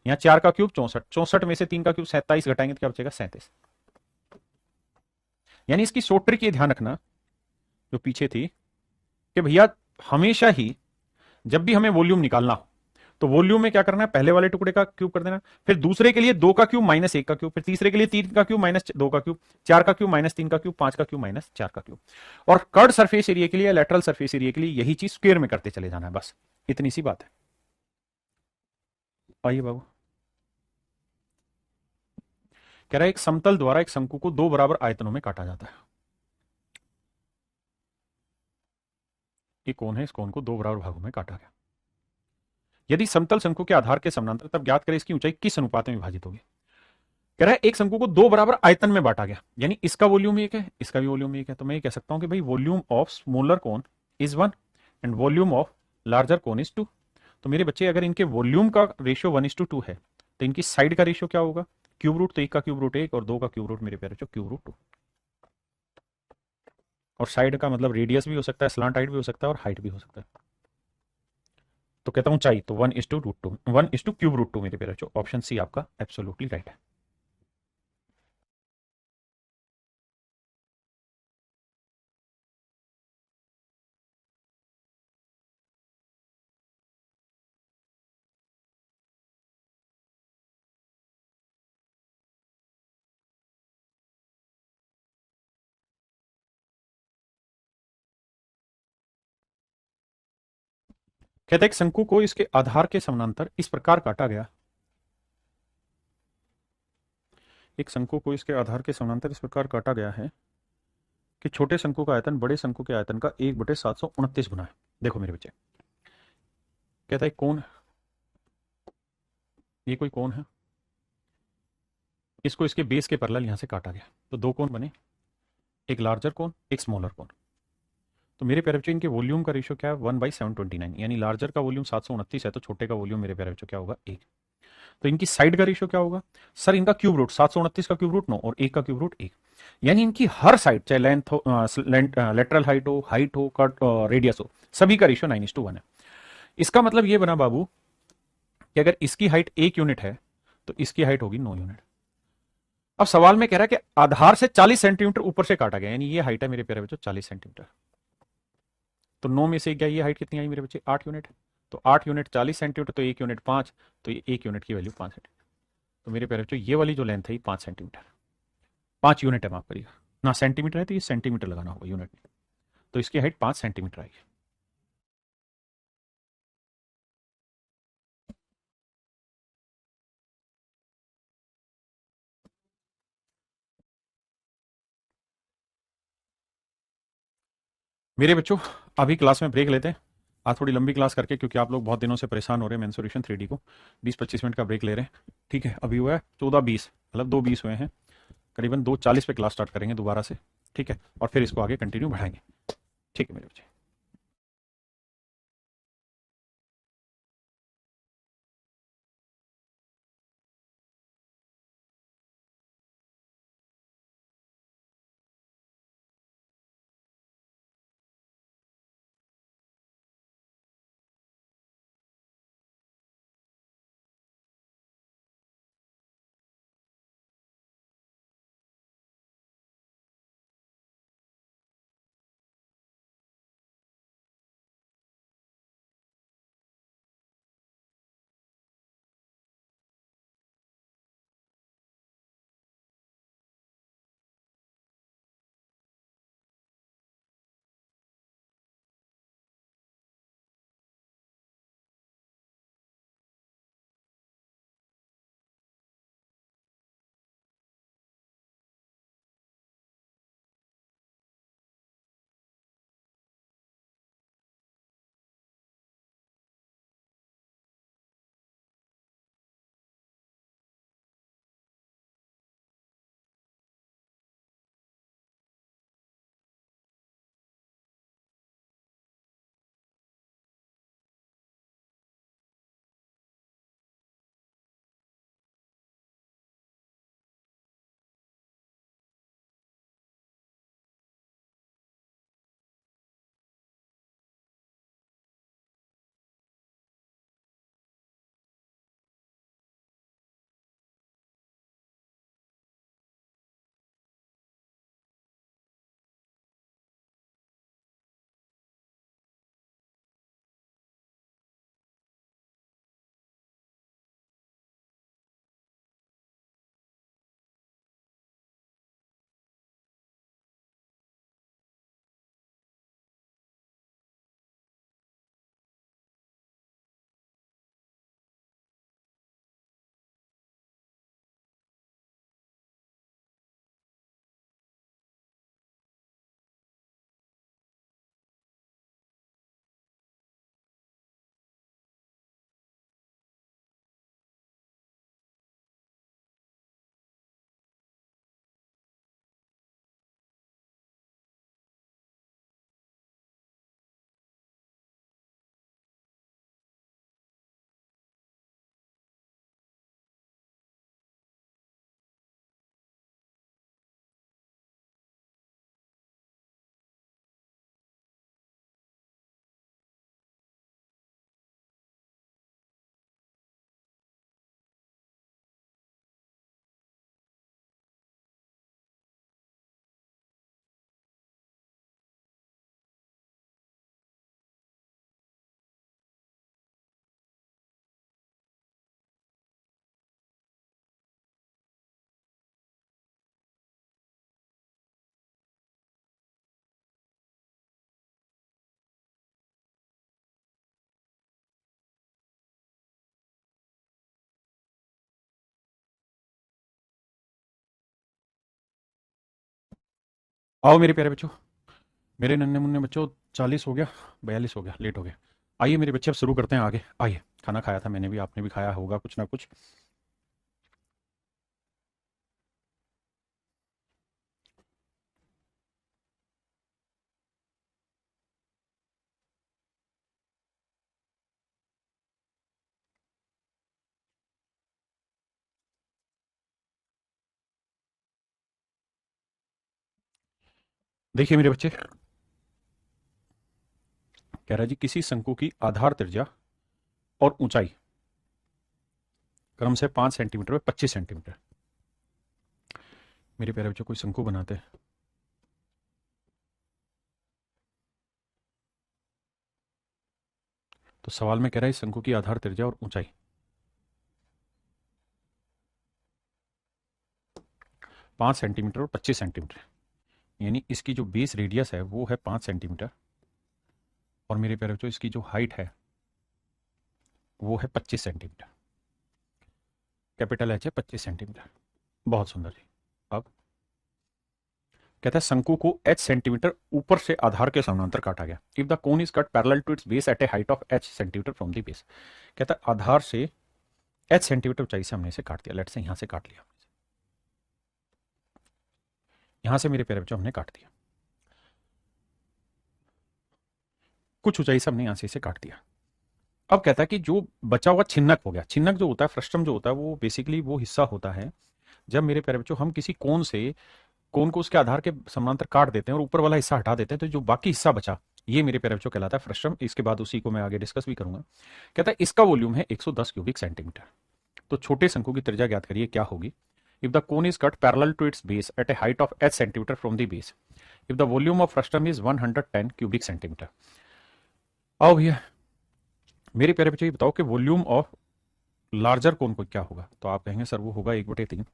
यहाँ 4 का क्यूब 64, 64 में से 3 का क्यूब 27 घटाएंगे तो क्या बचेगा 37। यानी इसकी शॉर्ट ट्रिक ये ध्यान रखना जो पीछे थी कि भैया हमेशा ही जब भी हमें वॉल्यूम निकालना हो तो वॉल्यूम में क्या करना है, पहले वाले टुकड़े का क्यूब कर देना, फिर दूसरे के लिए 2 का क्यूब माइनस 1 का क्यूब, फिर तीसरे के लिए 3 का क्यूब माइनस 2 का क्यूब, 4 का क्यूब माइनस 3 का क्यूब, 5 का क्यूब माइनस 4 का क्यूब। और कर्ड सरफेस एरिया के लिए, लेटरल सरफेस एरिया के लिए यही चीज स्क्वायर में करते चले जाना है, बस इतनी सी बात है। आइए बाबू, कह रहा है एक समतल द्वारा एक शंकु को दो बराबर आयतनों में काटा जाता है। ये कौन है, इस कोण को दो बराबर भागों में काटा गया। यदि समतल शंकु के आधार के समानांतर, तब ज्ञात करें इसकी ऊंचाई किस अनुपात में विभाजित होगी। कह रहा है एक शंकु को दो बराबर आयतन में बांटा गया, यानी इसका वॉल्यूम एक है, इसका भी वॉल्यूम एक है, तो मैं ये कह सकता हूं कि भाई volume of smaller cone is 1 and volume of larger cone is 2। तो मेरे बच्चे अगर इनके वॉल्यूम का रेशियो 1:2 है तो इनकी साइड का रेशियो क्या होगा, क्यूब रूट, तो एक का क्यूब रूट 1 और दो का क्यूब रूट मेरे प्यारे बच्चों क्यूब रूट 2। और साइड का मतलब रेडियस भी हो सकता है, स्लांट हाइट भी हो सकता है और हाइट भी हो सकता है। तो कहता हूं चाहिए तो 1:√2, 1:, क्यूब रूट 2 मेरे प्यारे बच्चों, ऑप्शन सी आपका एब्सोल्युटली राइट है। कहते हैं एक शंकु को इसके आधार के समानांतर इस प्रकार काटा गया, एक शंकु को इसके आधार के समानांतर इस प्रकार काटा गया है कि छोटे शंकु का आयतन बड़े शंकु के आयतन का 1/729 गुना है। देखो मेरे बच्चे, कहता है कौन, ये कोई कौन है, इसको इसके बेस के पैरेलल यहां से काटा गया, तो दो कोण बने, एक लार्जर कोण एक स्मॉलर कोण। तो मेरे प्यारे बच्चों इनके वॉल्यूम का रेशियो क्या है 1/729, यानी लार्जर का वॉल्यूम 729 है तो छोटे का वॉल्यूम मेरे प्यारे बच्चों क्या होगा 1। तो इनकी साइड का रेशियो क्या होगा, सर इनका क्यूब रूट 729 का क्यूब रूट 9 और 1 का क्यूब रूट 1, यानी इनकी हर साइड चाहे लेंथ हो, लेटरल हाइट हो कट रेडियस हो, सभी का रेशियो 9:1 है। इसका मतलब ये बना बाबू कि अगर इसकी हाइट 1 यूनिट है तो इसकी हाइट होगी 9 यूनिट। अब सवाल में कह रहा है कि आधार से 40 सेंटीमीटर ऊपर से काटा गया, यानी ये हाइट है मेरे प्यारे बच्चों 40 सेंटीमीटर। तो 9 में से क्या, ये हाइट कितनी आई मेरे बच्चे 8 यूनिट। तो 8 यूनिट 40 सेंटीमीटर, तो 1 यूनिट 5, तो ये 1 यूनिट की वैल्यू 5 सेंटीमीटर। तो मेरे प्यारे बच्चों ये वाली जो लेंथ है 5 सेंटीमीटर, 5 यूनिट है, माफ करिएगा ना, सेंटीमीटर है तो ये सेंटीमीटर लगाना होगा यूनिट में। तो इसकी हाइट 5 सेंटीमीटर आएगी। मेरे बच्चों अभी क्लास में ब्रेक लेते हैं, आज थोड़ी लंबी क्लास करके, क्योंकि आप लोग बहुत दिनों से परेशान हो रहे हैं मेंसुरेशन 3D को। 20-25 मिनट का ब्रेक ले रहे हैं, ठीक है। अभी हुआ है 14:20, मतलब 2:20 हुए हैं, करीबन 2:40 पे क्लास स्टार्ट करेंगे दोबारा से, ठीक है, और फिर इसको आगे कंटिन्यू बढ़ाएंगे, ठीक है मेरे बच्चे। आओ मेरे प्यारे बच्चों, मेरे नन्हे मुन्ने बच्चों, 40 हो गया, 42 हो गया, लेट हो गया। आइए मेरे बच्चे अब शुरू करते हैं आगे। आइए, खाना खाया था मैंने भी, आपने भी खाया होगा कुछ ना कुछ। देखिए मेरे बच्चे, कह रहा है जी किसी शंकु की आधार त्रिज्या और ऊंचाई क्रम से 5 सेंटीमीटर व 25 सेंटीमीटर। मेरे प्यारे बच्चों, कोई शंकु बनाते हैं। तो सवाल में कह रहा है इस शंकु की आधार त्रिज्या और ऊंचाई 5 सेंटीमीटर और 25 सेंटीमीटर, यानी इसकी जो बेस रेडियस है वो है 5 सेंटीमीटर, और मेरे प्यारे बच्चों इसकी जो हाइट है वो है 25 सेंटीमीटर। कैपिटल एच है 25 सेंटीमीटर। बहुत सुंदर जी। अब कहता है शंकु को h सेंटीमीटर ऊपर से आधार के समानांतर काटा गया। If the cone is cut parallel to its base at a height of h centimetre from the base. कहता है आधार से h सेंटीमीटर ऊंचाई से हमने इसे काट दिया। लेट से यहां से काट लिया, यहां से मेरे प्यारे बच्चों हमने काट दिया, कुछ ऊंचाई से हमने यहां से इसे काट दिया। अब कहता है कि जो बचा हुआ छिन्नक हो गया, छिन्नक जो होता है, फ्रस्टम जो होता है, वो बेसिकली वो हिस्सा होता है जब मेरे प्यारे बच्चों हम किसी कोन से कोन को उसके आधार के समानांतर काट देते हैं और ऊपर वाला हिस्सा हटा देते हैं, तो जो बाकी हिस्सा बचा ये मेरे प्यारे बच्चों कहलाता है फ्रस्टम। इसके बाद उसी को मैं आगे डिस्कस भी करूंगा। कहता है इसका वॉल्यूम है 110 क्यूबिक सेंटीमीटर। तो छोटे शंकु की त्रिज्या ज्ञात करिए क्या होगी। If the cone is cut parallel to its base at a height of h centimetre from the base, if the volume of frustum is 110 cubic centimetre. आओ भैया मेरे प्यारे बच्चों, ये बताओ कि वॉल्यूम ऑफ लार्जर कोन को क्या होगा। तो आप कहेंगे सर वो होगा 1/3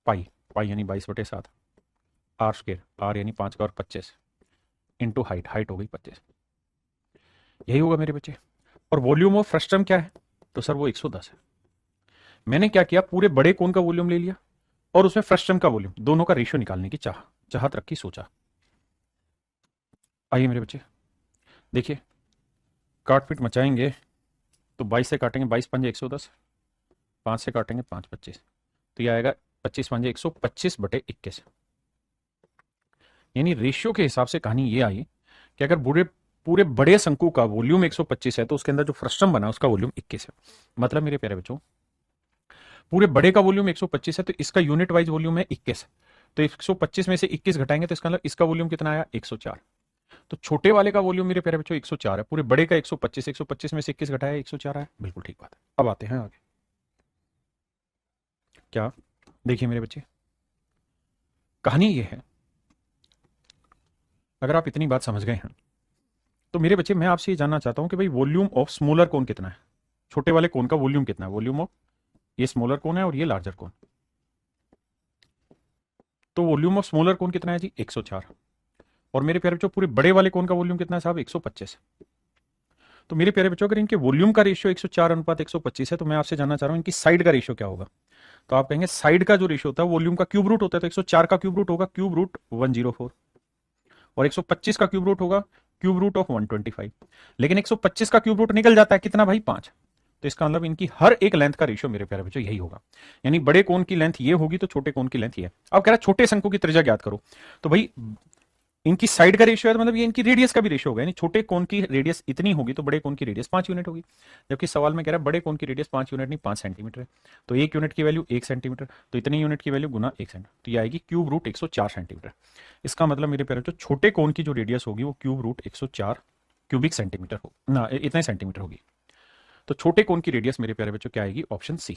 पाई, पाई यानी 22/7, आर स्क्र, आर यानी 5 का और 25 इंटू हाइट, हाइट हो गई 25, यही होगा मेरे बच्चे। और वॉल्यूम ऑफ फ्रस्टम क्या है, तो सर वो 110 है। मैंने क्या किया, पूरे बड़े कोन का वॉल्यूम ले लिया और उसमें फ्रस्टम का वॉल्यूम, दोनों का रेशियो निकालने की चाहत रखी, सोचा। आइए मेरे बच्चे देखिए, काट पीट मचाएंगे। तो 22 से काटेंगे, 22×5 = 110, 5 से काटेंगे 5×25, तो ये आएगा 25×125/21। यानी रेशियो के हिसाब से कहानी ये आई कि अगर पूरे पूरे बड़े शंकु का वॉल्यूम 125 है तो उसके अंदर जो फ्रस्टम बना उसका वॉल्यूम 21 है। मतलब मेरे प्यारे बच्चों, पूरे बड़े का वॉल्यूम 125 है तो इसका यूनिट वाइज वॉल्यूम है 21। तो 125 में से 21 घटाएंगे तो इसका मतलब इसका वॉल्यूम कितना आया, 104। तो छोटे वाले का वॉल्यूम मेरे प्यारे बच्चों 104 है, पूरे बड़े का 125, 125 में से 21 घटाया 104 है। बिल्कुल ठीक बात है। अब आते हैं आगे। क्या, देखिए मेरे बच्चे, कहानी ये है, अगर आप इतनी बात समझ गए हैं तो मेरे बच्चे मैं आपसे ये जानना चाहता हूं कि भाई वॉल्यूम ऑफ स्मॉलर कोन कितना है, छोटे वाले कोन का वॉल्यूम कितना है, वॉल्यूम ऑफ, ये स्मॉलर कोन है और ये लार्जर कोन। तो वॉल्यूम ऑफ स्मॉलर कोन कितना है जी, 104। और मेरे प्यारे बच्चों पूरे बड़े वाले कोन का वॉल्यूम कितना है साहब, 125। तो मेरे प्यारे बच्चों अगर इनके वॉल्यूम का रेशियो 104:125 है तो मैं आपसे जानना चाह रहा हूं इनकी साइड का रेशियो क्या होगा। तो आप कहेंगे साइड का जो रेशियो होता है वॉल्यूम का क्यूब रूट होता है, तो 104 का क्यूब रूट होगा क्यूब रूट 104, और 125 का क्यूब रूट होगा क्यूब रूट ऑफ 125। लेकिन 125 का क्यूब रूट निकल जाता है कितना भाई, 5। तो इसका मतलब इनकी हर एक लेंथ का रेशियो मेरे प्यारे बच्चों यही होगा। यानी बड़े कोन की लेंथ ये होगी तो छोटे कोन की लेंथ ये है। अब कह रहा है छोटे शंकु की त्रिज्या ज्ञात करो। तो भाई इनकी साइड का रेशियो है तो मतलब ये इनकी रेडियस का भी रेशियो होगा, यानी छोटे कोन की रेडियस इतनी होगी तो बड़े कोन की रेडियस 5 यूनिट होगी। जबकि सवाल में कह रहा है बड़े कोन की रेडियस 5 यूनिट नहीं 5 सेंटीमीटर है। तो 1 यूनिट की वैल्यू 1 सेंटीमीटर, तो इतनी यूनिट की वैल्यू गुना 1 सेंटीमीटर, तो ये आएगी क्यूब रूट 104 सेंटीमीटर। इसका मतलब मेरे प्यारे बच्चों छोटे कोन की जो रेडियस होगी वो क्यूब रूट 104 क्यूबिक सेंटीमीटर हो ना, इतने सेंटीमीटर होगी। तो छोटे कोन की रेडियस मेरे प्यारे बच्चों क्या आएगी, ऑप्शन सी।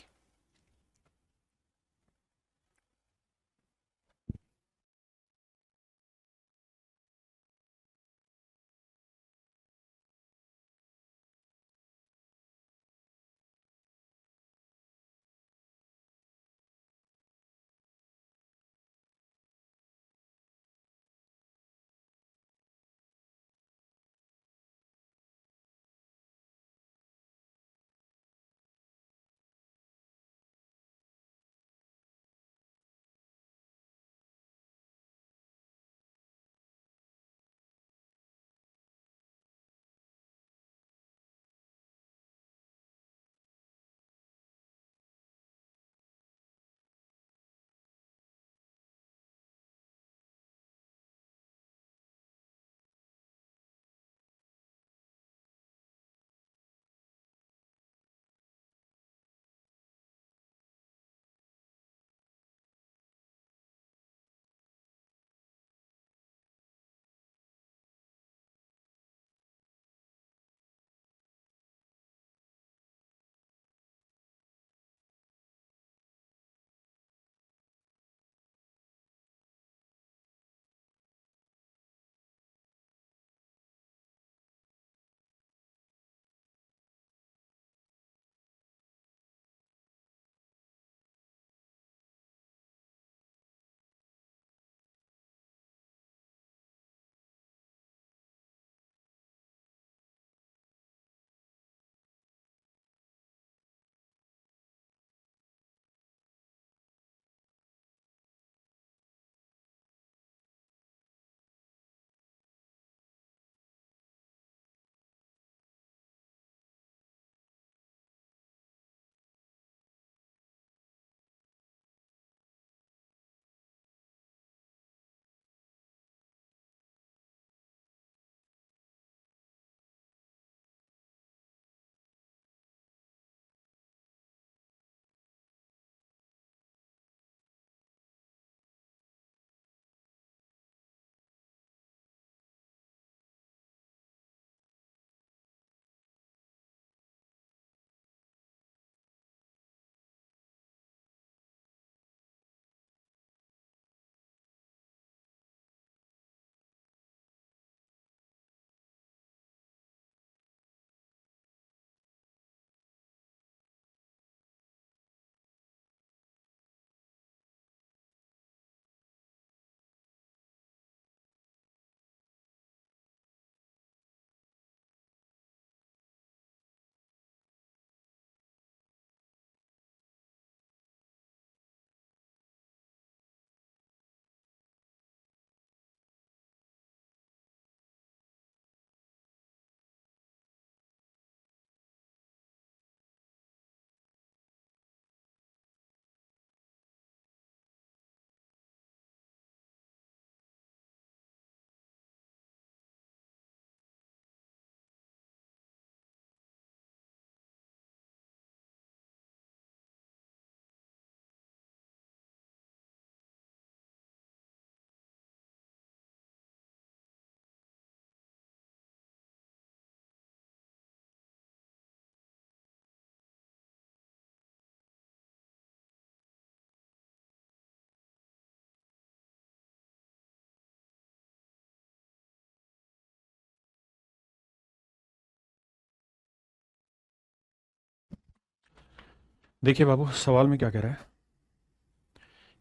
देखिए बाबू, सवाल में क्या कह रहा है,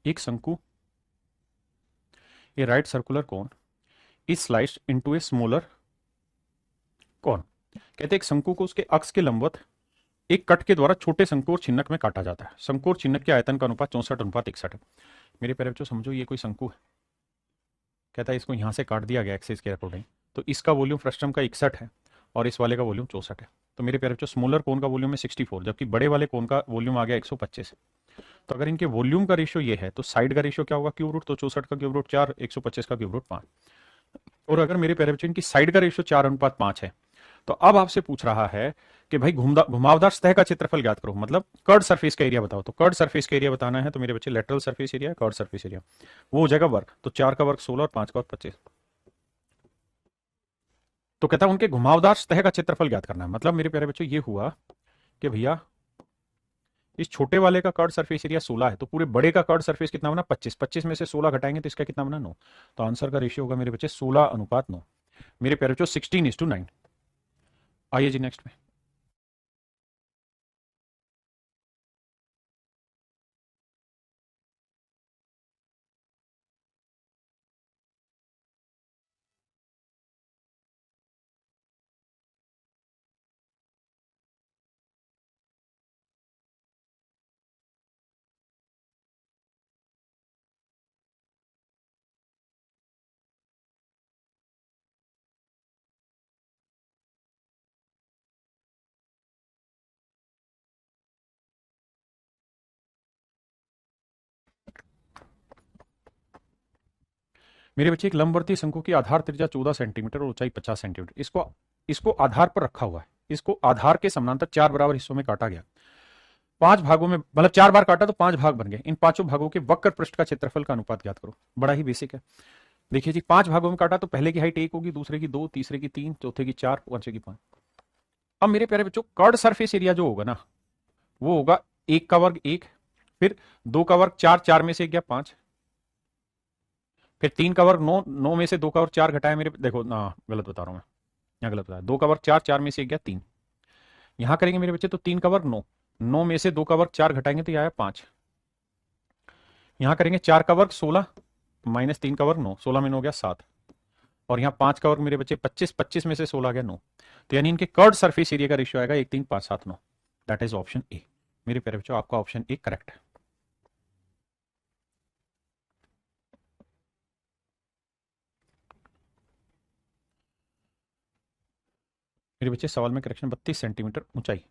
एक शंकु, a right circular cone is sliced into a smaller cone. कहते हैं एक शंकु को उसके अक्ष के लंबवत एक कट के द्वारा छोटे शंकु और छिन्नक में काटा जाता है। शंकु और छिन्नक के आयतन का अनुपात 64:61 है। मेरे प्यारे बच्चों, समझो ये कोई शंकु है। कहता है इसको यहां से काट दिया गया एक्सिस के अकॉर्डिंग, तो इसका वॉल्यूम फ्रस्टम का 61 है और इस वाले का वॉल्यूम 64 है। तो मेरे प्यारे बच्चों, स्मॉलर कोन का वॉल्यूम है 64, जबकि बड़े वाले कोन का वॉल्यूम आ गया 125 है। तो अगर इनके वॉल्यूम का रेशियो ये है तो साइड का रेशियो क्या होगा, क्यूब रूट, तो 64 का क्यूब रूट 4, 125 का क्यूब रूट 5। और अगर मेरे प्यारे बच्चों इनकी साइड का रेशियो 4:5 है, तो अब आपसे पूछ रहा है कि भाई घुमावदार सतह का क्षेत्रफल ज्ञात करो, मतलब कर्ड सरफेस का एरिया बताओ। तो कर्ड सरफेस का एरिया बताना है तो मेरे बच्चे lateral surface area, curved surface area, वो हो जाएगा वर्ग। तो 4 का वर्ग 16 और 5 का वर्ग 25। तो कहता है उनके घुमावदार सतह का क्षेत्रफल ज्ञात करना है। मतलब मेरे प्यारे बच्चों ये हुआ कि भैया इस छोटे वाले का कर्ड सरफेस एरिया 16 है, तो पूरे बड़े का कर्ड सरफेस कितना बना, 25। 25 में से 16 घटाएंगे तो इसका कितना बना, 9। तो आंसर का रेशियो होगा मेरे बच्चे 16:9। मेरे प्यारे बच्चों 16:9। आइए जी नेक्स्ट में। मेरे बच्चे एक लंबवर्तीय शंकु की आधार त्रिज्या 14 सेंटीमीटर और ऊंचाई 50 सेंटीमीटर, इसको इसको आधार पर रखा हुआ है। इसको आधार के समानांतर 4 बराबर हिस्सों में काटा गया। 5 भागों में, मतलब 4 बार काटा तो 5 भाग बन गए। इन पांचों भागों के वक्र पृष्ठ का क्षेत्रफल का अनुपात ज्ञात करो। बड़ा ही बेसिक है। देखिए जी, 5 भागों में काटा तो पहले की हाइट 1 होगी, दूसरे की 2, तीसरे की 3, चौथे की 4, पांचवे की 5। अब मेरे प्यारे बच्चों कर्ड सरफेस एरिया जो होगा ना, वो होगा 1 का वर्ग 1, फिर 2 का वर्ग 4, 4 में से गया 5, फिर 3 का वर्ग 9, 9 में से 2 का वर्ग 4 घटाया, मेरे देखो ना गलत बता रहा हूं मैं, यहाँ गलत बताया। 2 का वर्ग 4, 4 में से गया 3। यहां करेंगे मेरे बच्चे तो 3 का वर्ग 9, 9 में से 2 का वर्ग 4 घटाएंगे तो यह आया 5। यहां करेंगे 4 का वर्ग 16 माइनस 3 का वर्ग 9, 16 में 9 गया 7। और यहाँ 5 का वर्ग मेरे बच्चे 25, 25 में से 16 गया 9। तो यानी इनके कर्ड सरफेस एरिया का रेशियो आएगा 1, 3, 5, 7, 9। That is option A. मेरे प्यारे बच्चों, आपका ऑप्शन ए करेक्ट है। मेरे बच्चे सवाल में करेक्शन, 32 सेंटीमीटर ऊंचाई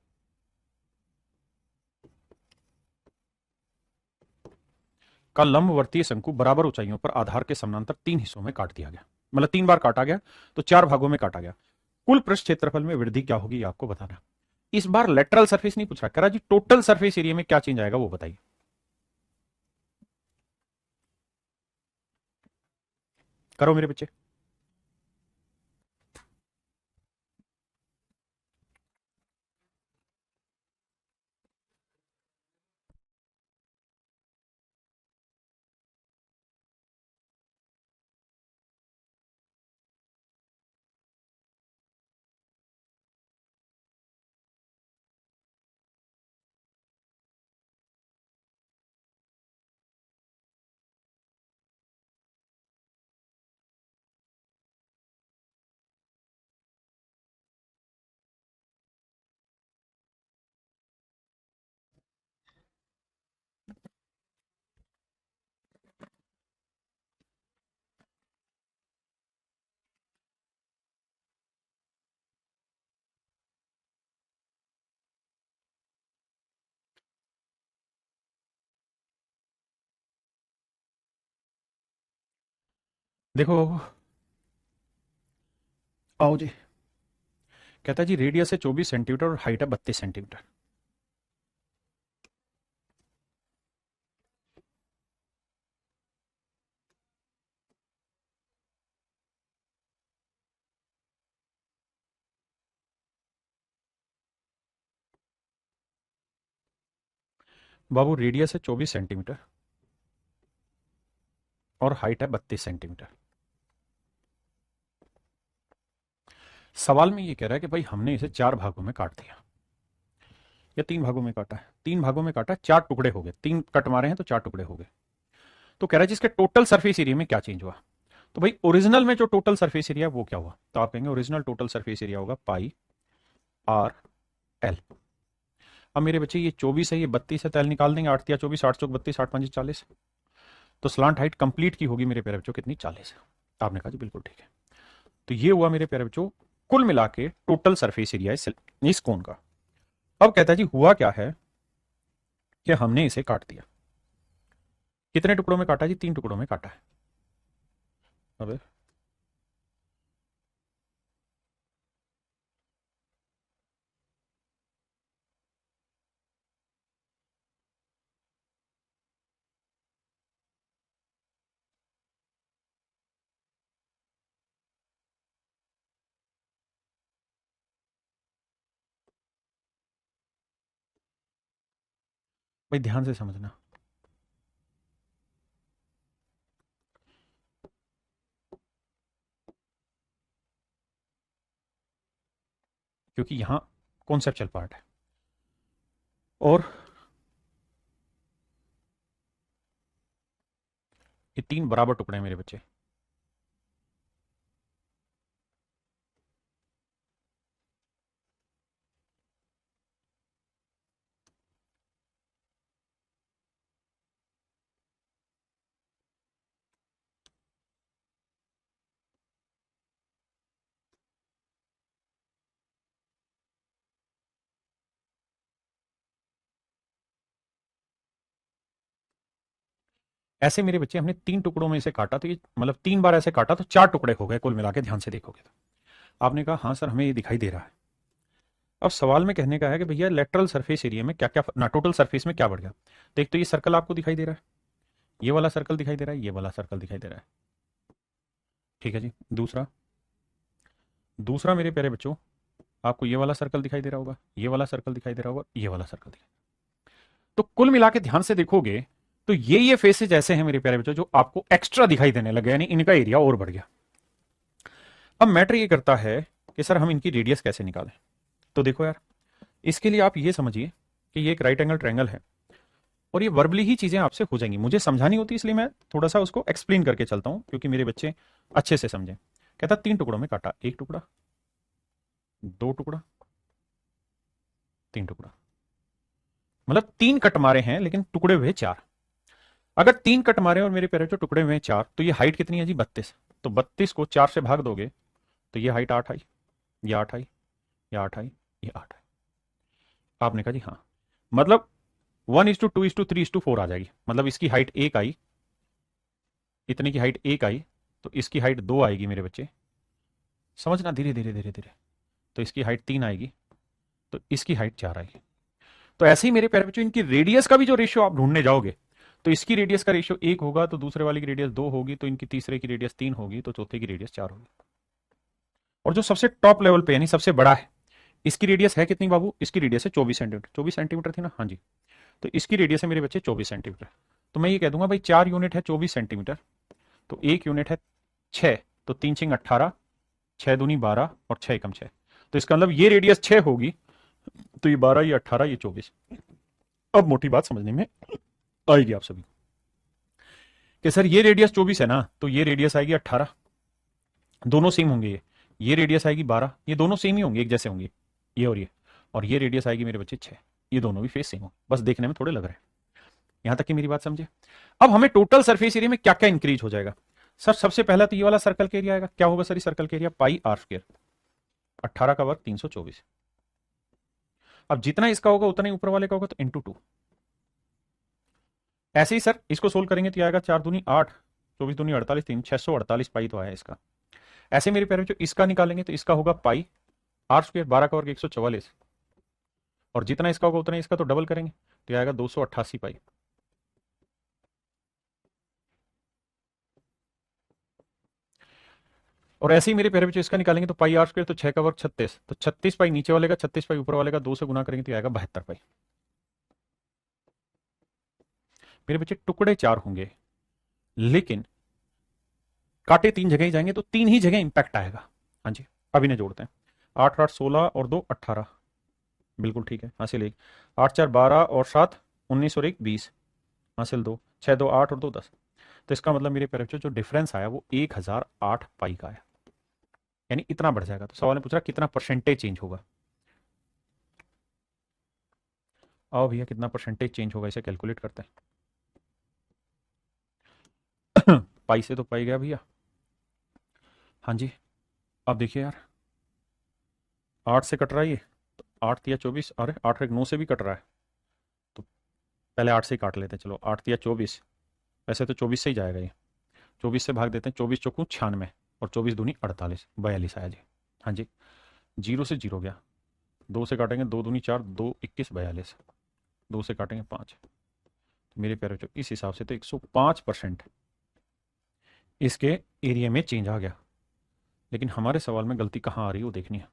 का लंबवर्तीय शंकु बराबर ऊंचाइयों पर आधार के समानांतर 3 हिस्सों में काट दिया गया, मतलब 3 बार काटा गया तो 4 भागों में काटा गया। कुल पृष्ठ क्षेत्रफल में वृद्धि क्या होगी, आपको बताना। इस बार लेटरल सरफेस नहीं पूछ रहा, कह रहा जी टोटल सरफेस एरिया में क्या चेंज आएगा वो बताइए। करो मेरे बच्चे। देखो आओ जी, कहता है जी रेडियस है 24 सेंटीमीटर और हाइट है 32 सेंटीमीटर। बाबू रेडियस है 24 सेंटीमीटर और हाइट है 32 सेंटीमीटर। सवाल में ये कह रहा है कि भाई हमने इसे 4 भागों में काट दिया। या 3 भागों में काटा है? 3 भागों में काटा, 4 टुकड़े हो गए, 3 कट मारे हैं तो 4 टुकड़े हो गए। तो कह रहा है जी इसके टोटल सरफेस एरिया में क्या चेंज हुआ। तो भाई ओरिजिनल में जो टोटल सरफेस एरिया वो क्या हुआ, तो आप कहेंगे ओरिजिनल टोटल सरफेस एरिया होगा पाई आर एल। अब मेरे बच्चे ये 24 है, ये 32 है, तो एल निकाल देंगे, 8 या 24, 8 चौक 32, 8 5 40। तो स्लांट हाइट कंप्लीट की होगी मेरे प्यारे बच्चों कितनी, 40 है। आपने कहा जी बिल्कुल ठीक है। तो ये हुआ मेरे प्यारे बच्चों कुल मिला के टोटल सरफेस एरिया इस कोन का। अब कहता है जी हुआ क्या है कि हमने इसे काट दिया। कितने टुकड़ों में काटा जी, 3 टुकड़ों में काटा है। अब भाई ध्यान से समझना, क्योंकि यहां कॉन्सेप्चुअल पार्ट है। और ये 3 बराबर टुकड़े हैं मेरे बच्चे। ऐसे मेरे बच्चे हमने 3 टुकड़ों में इसे काटा, तो ये मतलब 3 बार ऐसे काटा तो 4 टुकड़े हो गए कुल मिला के, ध्यान से देखोगे तो। आपने कहा हाँ सर हमें ये दिखाई दे रहा है। अब सवाल में कहने का है कि भैया लेटरल सरफेस एरिया में क्या क्या ना टोटल सरफेस में क्या बढ़ गया। तो एक तो ये सर्कल आपको दिखाई दे रहा है, ये वाला सर्कल दिखाई दे रहा है, ये वाला सर्कल दिखाई दे रहा है, ठीक है जी। दूसरा दूसरा मेरे प्यारे बच्चों आपको ये वाला सर्कल दिखाई दे रहा होगा, ये वाला सर्कल दिखाई दे रहा होगा, ये वाला सर्कल दिखाई। तो कुल मिला के ध्यान से देखोगे तो ये फेसेज ऐसे हैं मेरे प्यारे बच्चों जो आपको एक्स्ट्रा दिखाई देने लगे, यानी इनका एरिया और बढ़ गया। अब मैटर ये करता है कि सर हम इनकी रेडियस कैसे निकालें। तो देखो यार, इसके लिए आप ये समझिए कि ये एक राइट एंगल ट्रायंगल है, और ये वर्बली ही चीजें आपसे हो जाएंगी, मुझे समझानी होती है इसलिए मैं थोड़ा सा उसको एक्सप्लेन करके चलता हूं, क्योंकि मेरे बच्चे अच्छे से समझें। कहता 3 टुकड़ों में काटा, 1 टुकड़ा, 2 टुकड़ा, 3 टुकड़ा, मतलब 3 कट मारे हैं लेकिन टुकड़े हुए 4। अगर 3 कट मारे और मेरे पैरों टुकड़े हुए 4, तो ये हाइट कितनी है जी, 32। तो 32 को 4 से भाग दोगे तो ये हाइट 8 आई, ये 8 आई, ये 8 आई, ये 8 आई। आपने कहा जी हाँ, मतलब 1:2:3:4 आ जाएगी, मतलब इसकी हाइट 1 आई, इतने की हाइट 1 आई, तो इसकी हाइट 2 आएगी मेरे बच्चे, समझना धीरे धीरे धीरे धीरे। तो इसकी हाइट 3 आएगी, तो इसकी हाइट 4 आएगी। तो ऐसे ही मेरे प्यारे बच्चों इनकी रेडियस का भी जो रेशियो आप ढूंढने जाओगे, तो इसकी रेडियस का रेशियो 1 होगा, तो दूसरे वाली की रेडियस 2 होगी, तो इनकी तीसरे की रेडियस 3 होगी, तो चौथे की रेडियस 4 होगी। और जो सबसे टॉप लेवल पे यानी सबसे बड़ा है, इसकी रेडियस है कितनी बाबू, इसकी रेडियस है 24 सेंटीमीटर। 24 सेंटीमीटर थी ना, हाँ जी। तो इसकी रेडियस है मेरे बच्चे 24 सेंटीमीटर। तो मैं ये कह दूंगा भाई 4 यूनिट है 24 सेंटीमीटर, तो 1 यूनिट है 6, तो 3 6 18, 6 दूनी 12 और 6 एकम 6। तो इसका मतलब ये रेडियस 6 होगी, तो ये 12, ये 18, ये 24। अब मोटी बात समझने में आएगी आप सभी को कि सर ये रेडियस 24 है ना, तो ये रेडियस आएगी 18, दोनों सेम होंगे। ये रेडियस आएगी 12, ये दोनों सेम ही होंगे, एक जैसे होंगे, ये और ये रेडियस आएगी मेरे बच्चे 6, ये दोनों भी फेस सेम होंगे, बस देखने में थोड़े लग रहे हैं। यहां तक कि मेरी बात समझे। अब हमें टोटल सरफेस एरिया में क्या क्या इंक्रीज हो जाएगा। सर सबसे पहला तो ये वाला सर्कल का एरिया आएगा, क्या होगा सर इस सर्कल का एरिया, पाई आर स्क्वायर, 18 का वर्ग 324। अब जितना इसका होगा उतना ही ऊपर वाले का होगा, तो इंटू 2। ऐसे ही सर इसको सोल्व करेंगे तो आएगा 4 दूनी 8, 24 दूनी 48, 3 648 पाई तो आया इसका। ऐसे मेरे प्यारे बच्चों इसका निकालेंगे तो इसका होगा पाई आर स्क्वायर, 12 का वर्ग 144, और जितना इसका होगा उतना इसका, तो डबल करेंगे तो आएगा 288 पाई। और ऐसे ही मेरे प्यारे बच्चों इसका निकालेंगे तो पाई आर स्क्वायर, तो 6 का वर्ग 36, तो 36 पाई नीचे वाले का, 36 पाई ऊपर वाले का, 2 से गुना करेंगे तो आएगा 72 पाई। मेरे बच्चे टुकड़े 4 होंगे, लेकिन कांटे 3 जगह ही जाएंगे, तो 3 ही जगह इंपैक्ट आएगा। हाँ जी, अब इन्हें जोड़ते हैं, 8 8 16 और 2 18, बिल्कुल ठीक है, हासिल एक। 8 4 12 और 7 19 और 1 20, हासिल 2, 6 2 8 और 2 10। तो इसका मतलब मेरे प्यारे बच्चों जो डिफरेंस आया वो 1008 पाई का आया, यानी इतना बढ़ जाएगा। तो सवाल ने पूछा कितना परसेंटेज चेंज होगा। आओ भैया कितना परसेंटेज चेंज होगा इसे कैलकुलेट करते हैं। पाई से तो पाई गया भैया। हाँ जी। अब देखिए यार, 8 से कट रहा है ये, तो 8 3 24, अरे 8 और 1 9 से भी कट रहा है। तो पहले 8 से ही काट लेते हैं, चलो 8 3 24, वैसे तो 24 से ही जाएगा ये। 24 से भाग देते हैं, 24 चौकू 96 और 24 दूनी 48, 42 आया जी। हाँ जी। 0 से 0 गया, 2 से काटेंगे 2 दूनी 4, 2 21 42, 2 से काटेंगे 5। तो मेरे प्यारे बच्चों इस हिसाब से तो 105% इसके एरिया में चेंज आ गया। लेकिन हमारे सवाल में गलती कहाँ आ रही है वो देखनी है।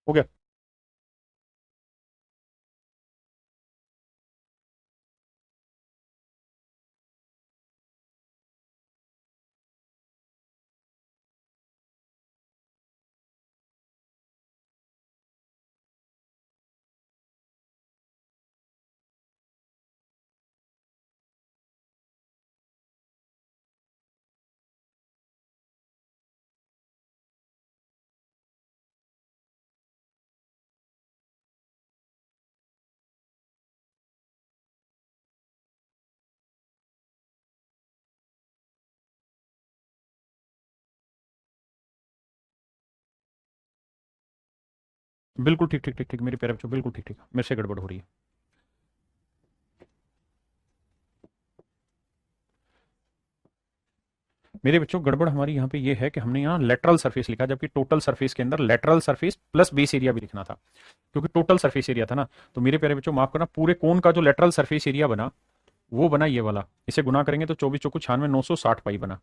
हो गया। बिल्कुल ठीक ठीक ठीक ठीक मेरे प्यारे बच्चों, बिल्कुल ठीक ठीक, मेरे से गड़बड़ हो रही है। मेरे बच्चों गड़बड़ हमारी यहाँ पे ये है कि हमने यहाँ लेटरल सरफेस लिखा, जबकि टोटल सरफेस के अंदर lateral surface plus base area भी लिखना था, क्योंकि टोटल सरफेस एरिया था ना। तो मेरे प्यारे बच्चों माफ करना, पूरे कोन का जो लेटरल सरफेस एरिया बना वो बना ये वाला, इसे गुना करेंगे तो 24 चौको 96 960 पाई बना।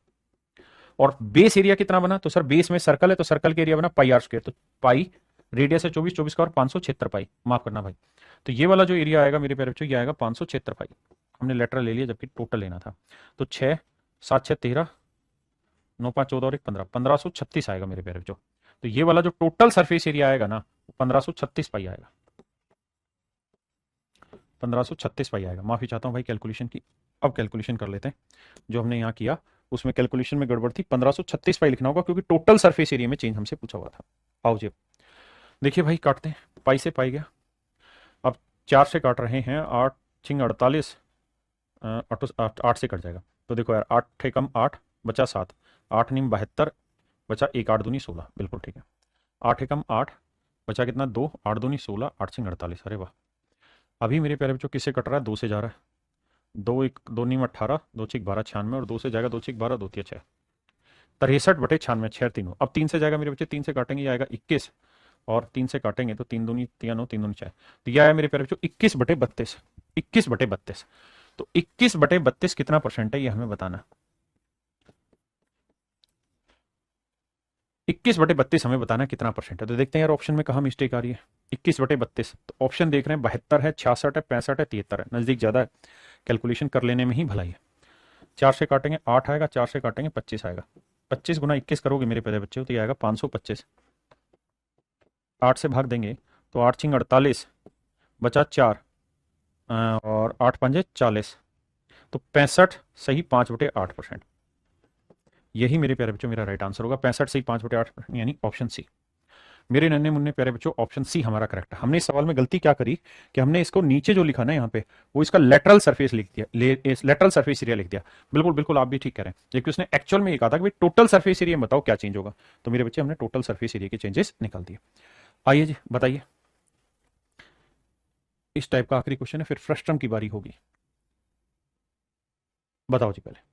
और बेस एरिया कितना बना, तो सर बेस में सर्कल है तो सर्कल के एरिया बना पाई आर स्क्वायर, तो पाई रेडियस है 24 24 का और 576 पाई, माफ करना भाई। तो ये वाला जो एरिया आएगा मेरे प्यारे बच्चों ये आएगा 576 पाई। हमने लेटरल ले लिया जबकि टोटल लेना था। तो 6 7 6 13, 9 5 14 और 1 15, 1536 आएगा मेरे प्यारे बच्चों। तो ये वाला जो टोटल सरफेस एरिया आएगा ना, 1536 पाई आएगा। 1536 पाई आएगा, माफी चाहता हूँ भाई कैलकुलेशन की। अब कैलकुलेशन कर लेते हैं। जो हमने यहाँ किया उसमें कैलकुलेशन में गड़बड़ थी, 1536 पाई लिखना होगा क्योंकि टोटल सरफेस एरिया में चेंज हमसे पूछा हुआ था। आओ जी देखिए भाई, काटते हैं। पाई से पाई गया। अब 4 से काट रहे हैं, 8 6 48, 8 से कट जाएगा। तो देखो यार, 8 एकम 8 बचा 7, 8 9 72, बचा 1 8 दूनी 16, बिल्कुल ठीक है। 8 एकम 8 बचा कितना 2, 8 दूनी 16, 8 6 48, अरे वाह। अभी मेरे प्यारे बच्चों किससे कट रहा है, 2 से जा रहा है। 2 1 2 9 18, 2 6 12 96, और 2 से जाएगा 2 6 12, 2 3 6, 63/96, 6 तीनों। अब 3 से जाएगा मेरे बच्चे, 3 से काटेंगे ये आएगा 21, और 3 से काटेंगे तो 3 दूनी 3 9 3 दूनी 6, तो यह आया मेरे प्यारे बच्चों 21/32, 21/32। तो 21/32 कितना परसेंट है ये हमें बताना। 21/32 हमें बताना है कितना परसेंट है। तो देखते हैं यार ऑप्शन में कहाँ मिस्टेक आ रही है। 21/32, तो ऑप्शन देख रहे हैं 72 है, 66 है, 65 है, 73 है, नजदीक ज्यादा है। कैलकुलेशन कर लेने में ही भलाई है। 4 से काटेंगे 8 आएगा, 4 से काटेंगे 25 आएगा। 25 गुना 21 करोगे मेरे प्यारे बच्चे तो ये आएगा 525। 8 से भाग देंगे तो 8 6 48, बचा 4, और 8 5 40, तो 65 सही 5/8%। यही मेरे प्यारे बच्चों मेरा राइट आंसर होगा, 65 सही 5/8, यानी ऑप्शन सी। मेरे नन्हे मुन्ने प्यारे बच्चों ऑप्शन सी हमारा करेक्ट है। हमने इस सवाल में गलती क्या करी कि हमने इसको नीचे जो लिखा ना यहाँ पे, वो इसका लेटरल सरफेस लिख दिया, लेटरल सरफेस एरिया लिख दिया। बिल्कुल बिल्कुल आप भी ठीक कह रहे हैं, लेकिन उसने एक्चुअल में ये कहा था कि भाई टोटल सरफेस एरिया बताओ क्या चेंज होगा। तो मेरे बच्चे हमने टोटल सरफेस एरिया के चेंजेस निकाल दिए। आइए जी बताइए। इस टाइप का आखिरी क्वेश्चन है, फिर फ्रस्ट्रम की बारी होगी। बताओ जी पहले।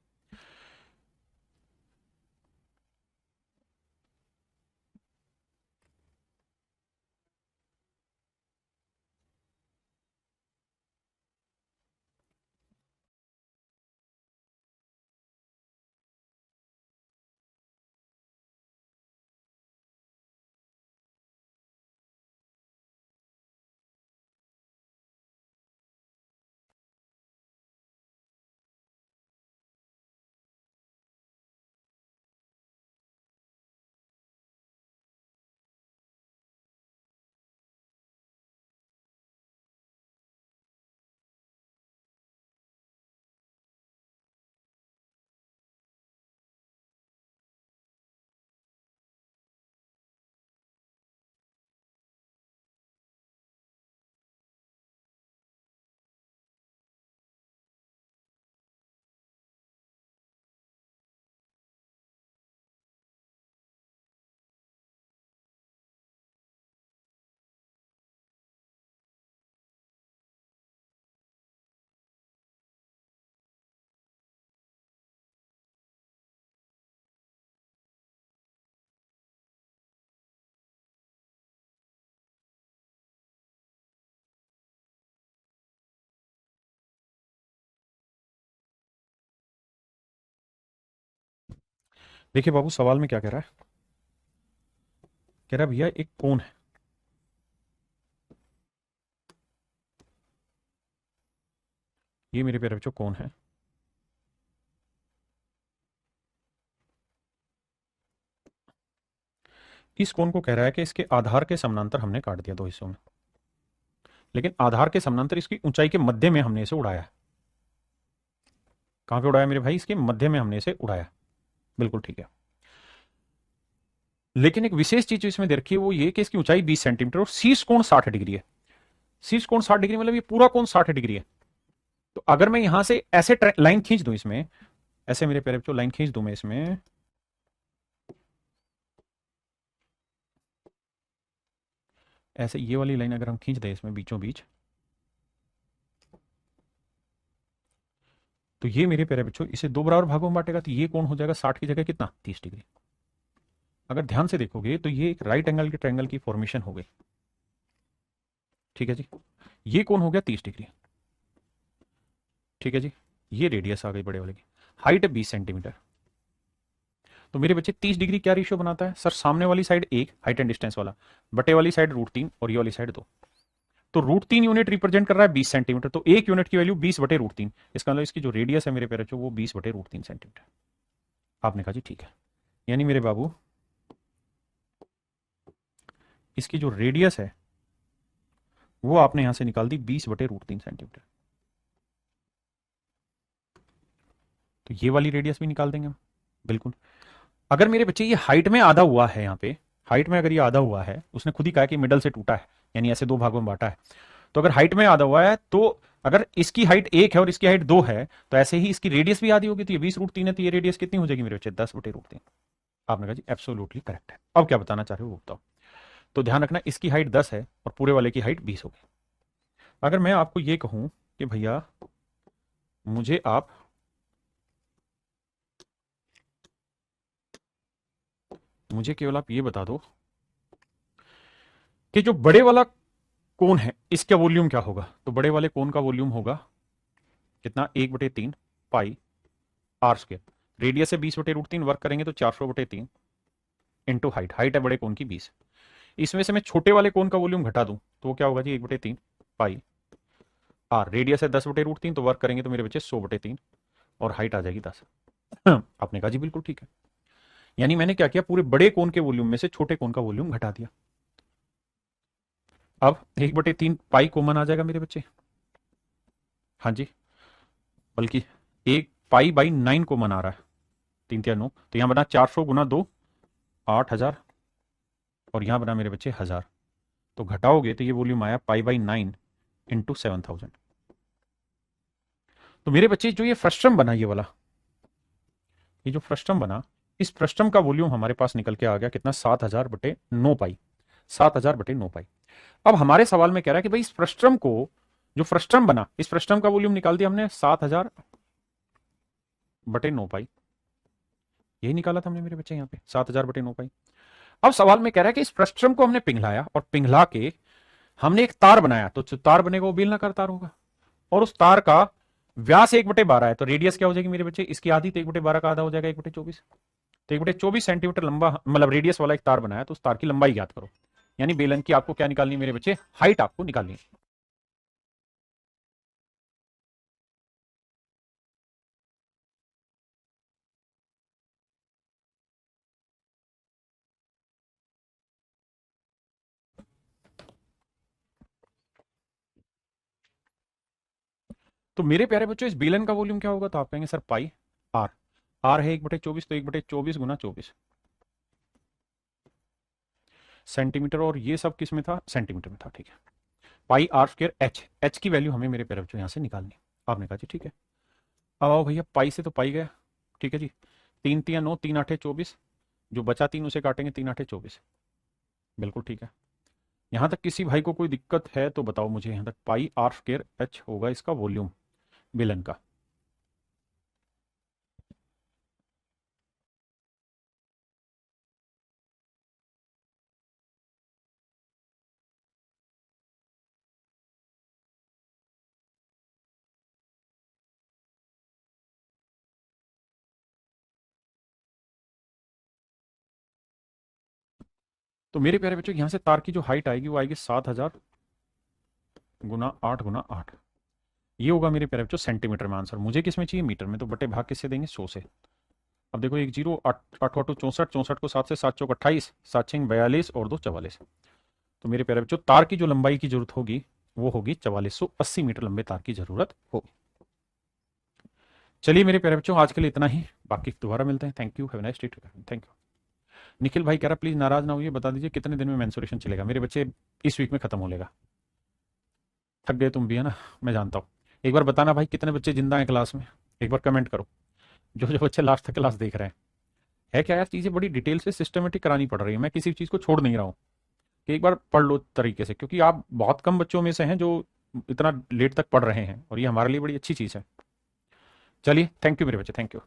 देखिए बाबू, सवाल में क्या कह रहा है? कह रहा है भैया एक कोण है, ये मेरे प्यारे बच्चों कोण है। इस कोण को कह रहा है कि इसके आधार के समानांतर हमने काट दिया दो हिस्सों में, लेकिन आधार के समानांतर इसकी ऊंचाई के मध्य में हमने इसे उड़ाया। कहां पे उड़ाया मेरे भाई? इसके मध्य में हमने इसे उड़ाया। बिल्कुल ठीक है। लेकिन एक विशेष चीज जो इसमें दे रखी है वो ये कि इसकी ऊंचाई 20 सेंटीमीटर और शीर्ष कोण 60 डिग्री है। शीर्ष कोण 60 डिग्री मतलब ये पूरा कोण 60 डिग्री है। तो अगर मैं यहां से ऐसे लाइन खींच दूं इसमें, ऐसे मेरे प्यारे बच्चों लाइन खींच दूं मैं इसमें, ऐसे ये वाली लाइन अगर हम खींच दें इसमें बीचों बीच, तो ये मेरे प्यारे बच्चों इसे दो बराबर भागों में बांटेगा, तो ये कोण हो जाएगा 60 की जगह कितना, 30 डिग्री। अगर ध्यान से देखोगे तो ये एक राइट एंगल के ट्रायंगल की फॉर्मेशन हो गई। ठीक है जी। ये कोण हो गया 30 डिग्री। ठीक है जी। ये रेडियस आ गई बड़े वाले की। हाइट है 20 सेंटीमीटर। तो मेरे बच्चे 30 डिग्री क्या रेशियो बनाता है सर? सामने वाली साइड एक हाइट एंड डिस्टेंस वाला, बटे वाली साइड √3 और ये वाली साइड 2। तो √3 यूनिट रिप्रेजेंट कर रहा है 20 सेंटीमीटर, तो एक यूनिट की वैल्यू 20/√3। इसका मतलब इसकी जो रेडियस है मेरे प्यारे बच्चों वो 20/√3 सेंटीमीटर। आपने कहा जी ठीक है। यानी मेरे बाबू इसकी जो रेडियस है वो आपने यहां से निकाल दी 20/√3 सेंटीमीटर। तो ये वाली रेडियस भी निकाल देंगे हम। बिल्कुल। अगर मेरे बच्चे ये हाइट में आधा हुआ है, यहाँ पे हाइट में अगर ये आधा हुआ है, उसने खुद ही कहा कि मिडल से टूटा है, यानी ऐसे दो भागों में बांटा है। तो अगर हाइट में आधा हुआ है तो अगर इसकी हाइट 1 है और इसकी हाइट 2 है, तो ऐसे ही इसकी रेडियस भी आधी होगी। तो ये 20/3 है, तो ये रेडियस कितनी हो जाएगी मेरे बच्चे? 10/√3। आपने कहा जी एब्सोल्युटली करेक्ट है। अब क्या बताना चाह रहे हो वो बताओ। तो ध्यान रखना, इसकी हाइट 10 है और पूरे वाले की हाइट 20 होगी। अगर मैं आपको ये कहूं कि भैया मुझे आप मुझे केवल आप ये बता दो कि जो बड़े वाला कोण है इसका वॉल्यूम क्या होगा। तो बड़े वाले कोण का वॉल्यूम होगा कितना? 1/3 पाई आर स्क्र। रेडियस है 20/√3, वर्क करेंगे तो 400/3 इंटू हाइट। हाइट है बड़े कोण की 20। इसमें से मैं छोटे वाले कोण का वॉल्यूम घटा दूं तो वो क्या होगा जी? 1/3 पाई आर। रेडियस है 10/√3, तो वर्क करेंगे तो मेरे बच्चे 100/3 और हाइट आ जाएगी 10। आपने कहा जी बिल्कुल ठीक है। यानी मैंने क्या किया, पूरे बड़े कोण के वॉल्यूम में से छोटे कोण का वॉल्यूम घटा दिया। अब 1/3 पाई कॉमन आ जाएगा मेरे बच्चे। हाँ जी। बल्कि एक पाई बाई 9 कॉमन आ रहा है। 3 3 9, तो यहां बना 400 × 2 8,000 और यहां बना मेरे बच्चे 1000। तो घटाओगे तो ये वॉल्यूम आया पाई/9 इंटू 7000। तो मेरे बच्चे जो ये फ्रस्ट्रम बना, ये वाला, ये जो फ्रस्ट्रम बना, इस फ्रस्ट्रम का वॉल्यूम हमारे पास निकल के आ गया कितना? 7000/9 पाई। 7000/9 पाई। अब हमारे सवाल में कह रहा है कि भाई इस फ्रस्ट्रम को, जो फ्रस्ट्रम बना, इस फ्रस्ट्रम का वॉल्यूम निकाल दिया हमने 7000/9 पाई। यही निकाला था हमने मेरे बच्चे यहाँ पे 7000/9 पाई। अब सवाल में कह रहा है कि इस फ्रस्ट्रम को हमने पिघलाया और पिघला के हमने एक तार बनाया, तो जो तार बनेगा वो बेलनाकार तार होगा। और उस तार का व्यास 1/12 है, तो रेडियस क्या हो जाएगी मेरे बच्चे? इसकी आधी, तो 1/12 का आधा हो जाएगा 1/24। तो 1/24 सेंटीमीटर लंबा मतलब रेडियस वाला एक तार बनाया, तो उस तार की लंबाई ज्ञात करो। यानी बेलन की आपको क्या निकालनी है मेरे बच्चे? हाइट आपको निकालनी है। तो मेरे प्यारे बच्चों इस बेलन का वॉल्यूम क्या होगा? तो आप कहेंगे सर पाई आर। आर है 1/24, तो 1/24 × 24 सेंटीमीटर, और ये सब किस में था? सेंटीमीटर में था। ठीक है। पाई आर स्क्र एच। एच की वैल्यू हमें मेरे प्यारे बच्चों यहां से निकालनी। आपने कहा जी ठीक है। अब आओ भैया, पाई से तो पाई गया। ठीक है जी। 3 3 9, 3 8 24। जो बचा 3 उसे काटेंगे, 3 8 24। बिल्कुल ठीक है। यहां तक किसी भाई को कोई दिक्कत है तो बताओ मुझे। यहां तक पाई आर स्क्र एच होगा इसका वॉल्यूम बेलन का। तो मेरे प्यारे बच्चों यहाँ से तार की जो हाइट आएगी वो आएगी 7000 गुना 8 गुना 8। ये होगा मेरे प्यारे बच्चों सेंटीमीटर में आंसर। मुझे किस में चाहिए? मीटर में। तो बटे भाग किससे देंगे? 100 से। अब देखो एक जीरो, 8 8 64, 64 को 7 से, 7 चौक 28, 7 6 42 और 2 44। तो मेरे प्यारे बच्चों तार की जो लंबाई की जरूरत होगी वो होगी 4480 मीटर लंबे तार की जरूरत होगी। चलिए मेरे प्यारे बच्चों आज के लिए इतना ही, बाकी दोबारा मिलते हैं। Thank you, have a nice day. Thank you. Nikhil भाई कह रहा प्लीज नाराज ना होइए, बता दीजिए कितने दिन में मेंसुरेशन चलेगा? मेरे बच्चे इस वीक में खत्म हो लेगा। थक गए तुम भी है ना, मैं जानता हूँ। एक बार बताना भाई कितने बच्चे जिंदा हैं क्लास में, एक बार कमेंट करो, जो जो बच्चे लास्ट तक क्लास देख रहे हैं। है क्या यार, चीजें बड़ी डिटेल से सिस्टमेटिक करानी पड़ रही है, मैं किसी चीज को छोड़ नहीं रहा हूँ कि एक बार पढ़ लो तरीके से, क्योंकि आप बहुत कम बच्चों में से हैं जो इतना लेट तक पढ़ रहे हैं और ये हमारे लिए बड़ी अच्छी चीज है। चलिए थैंक यू मेरे बच्चे, थैंक यू।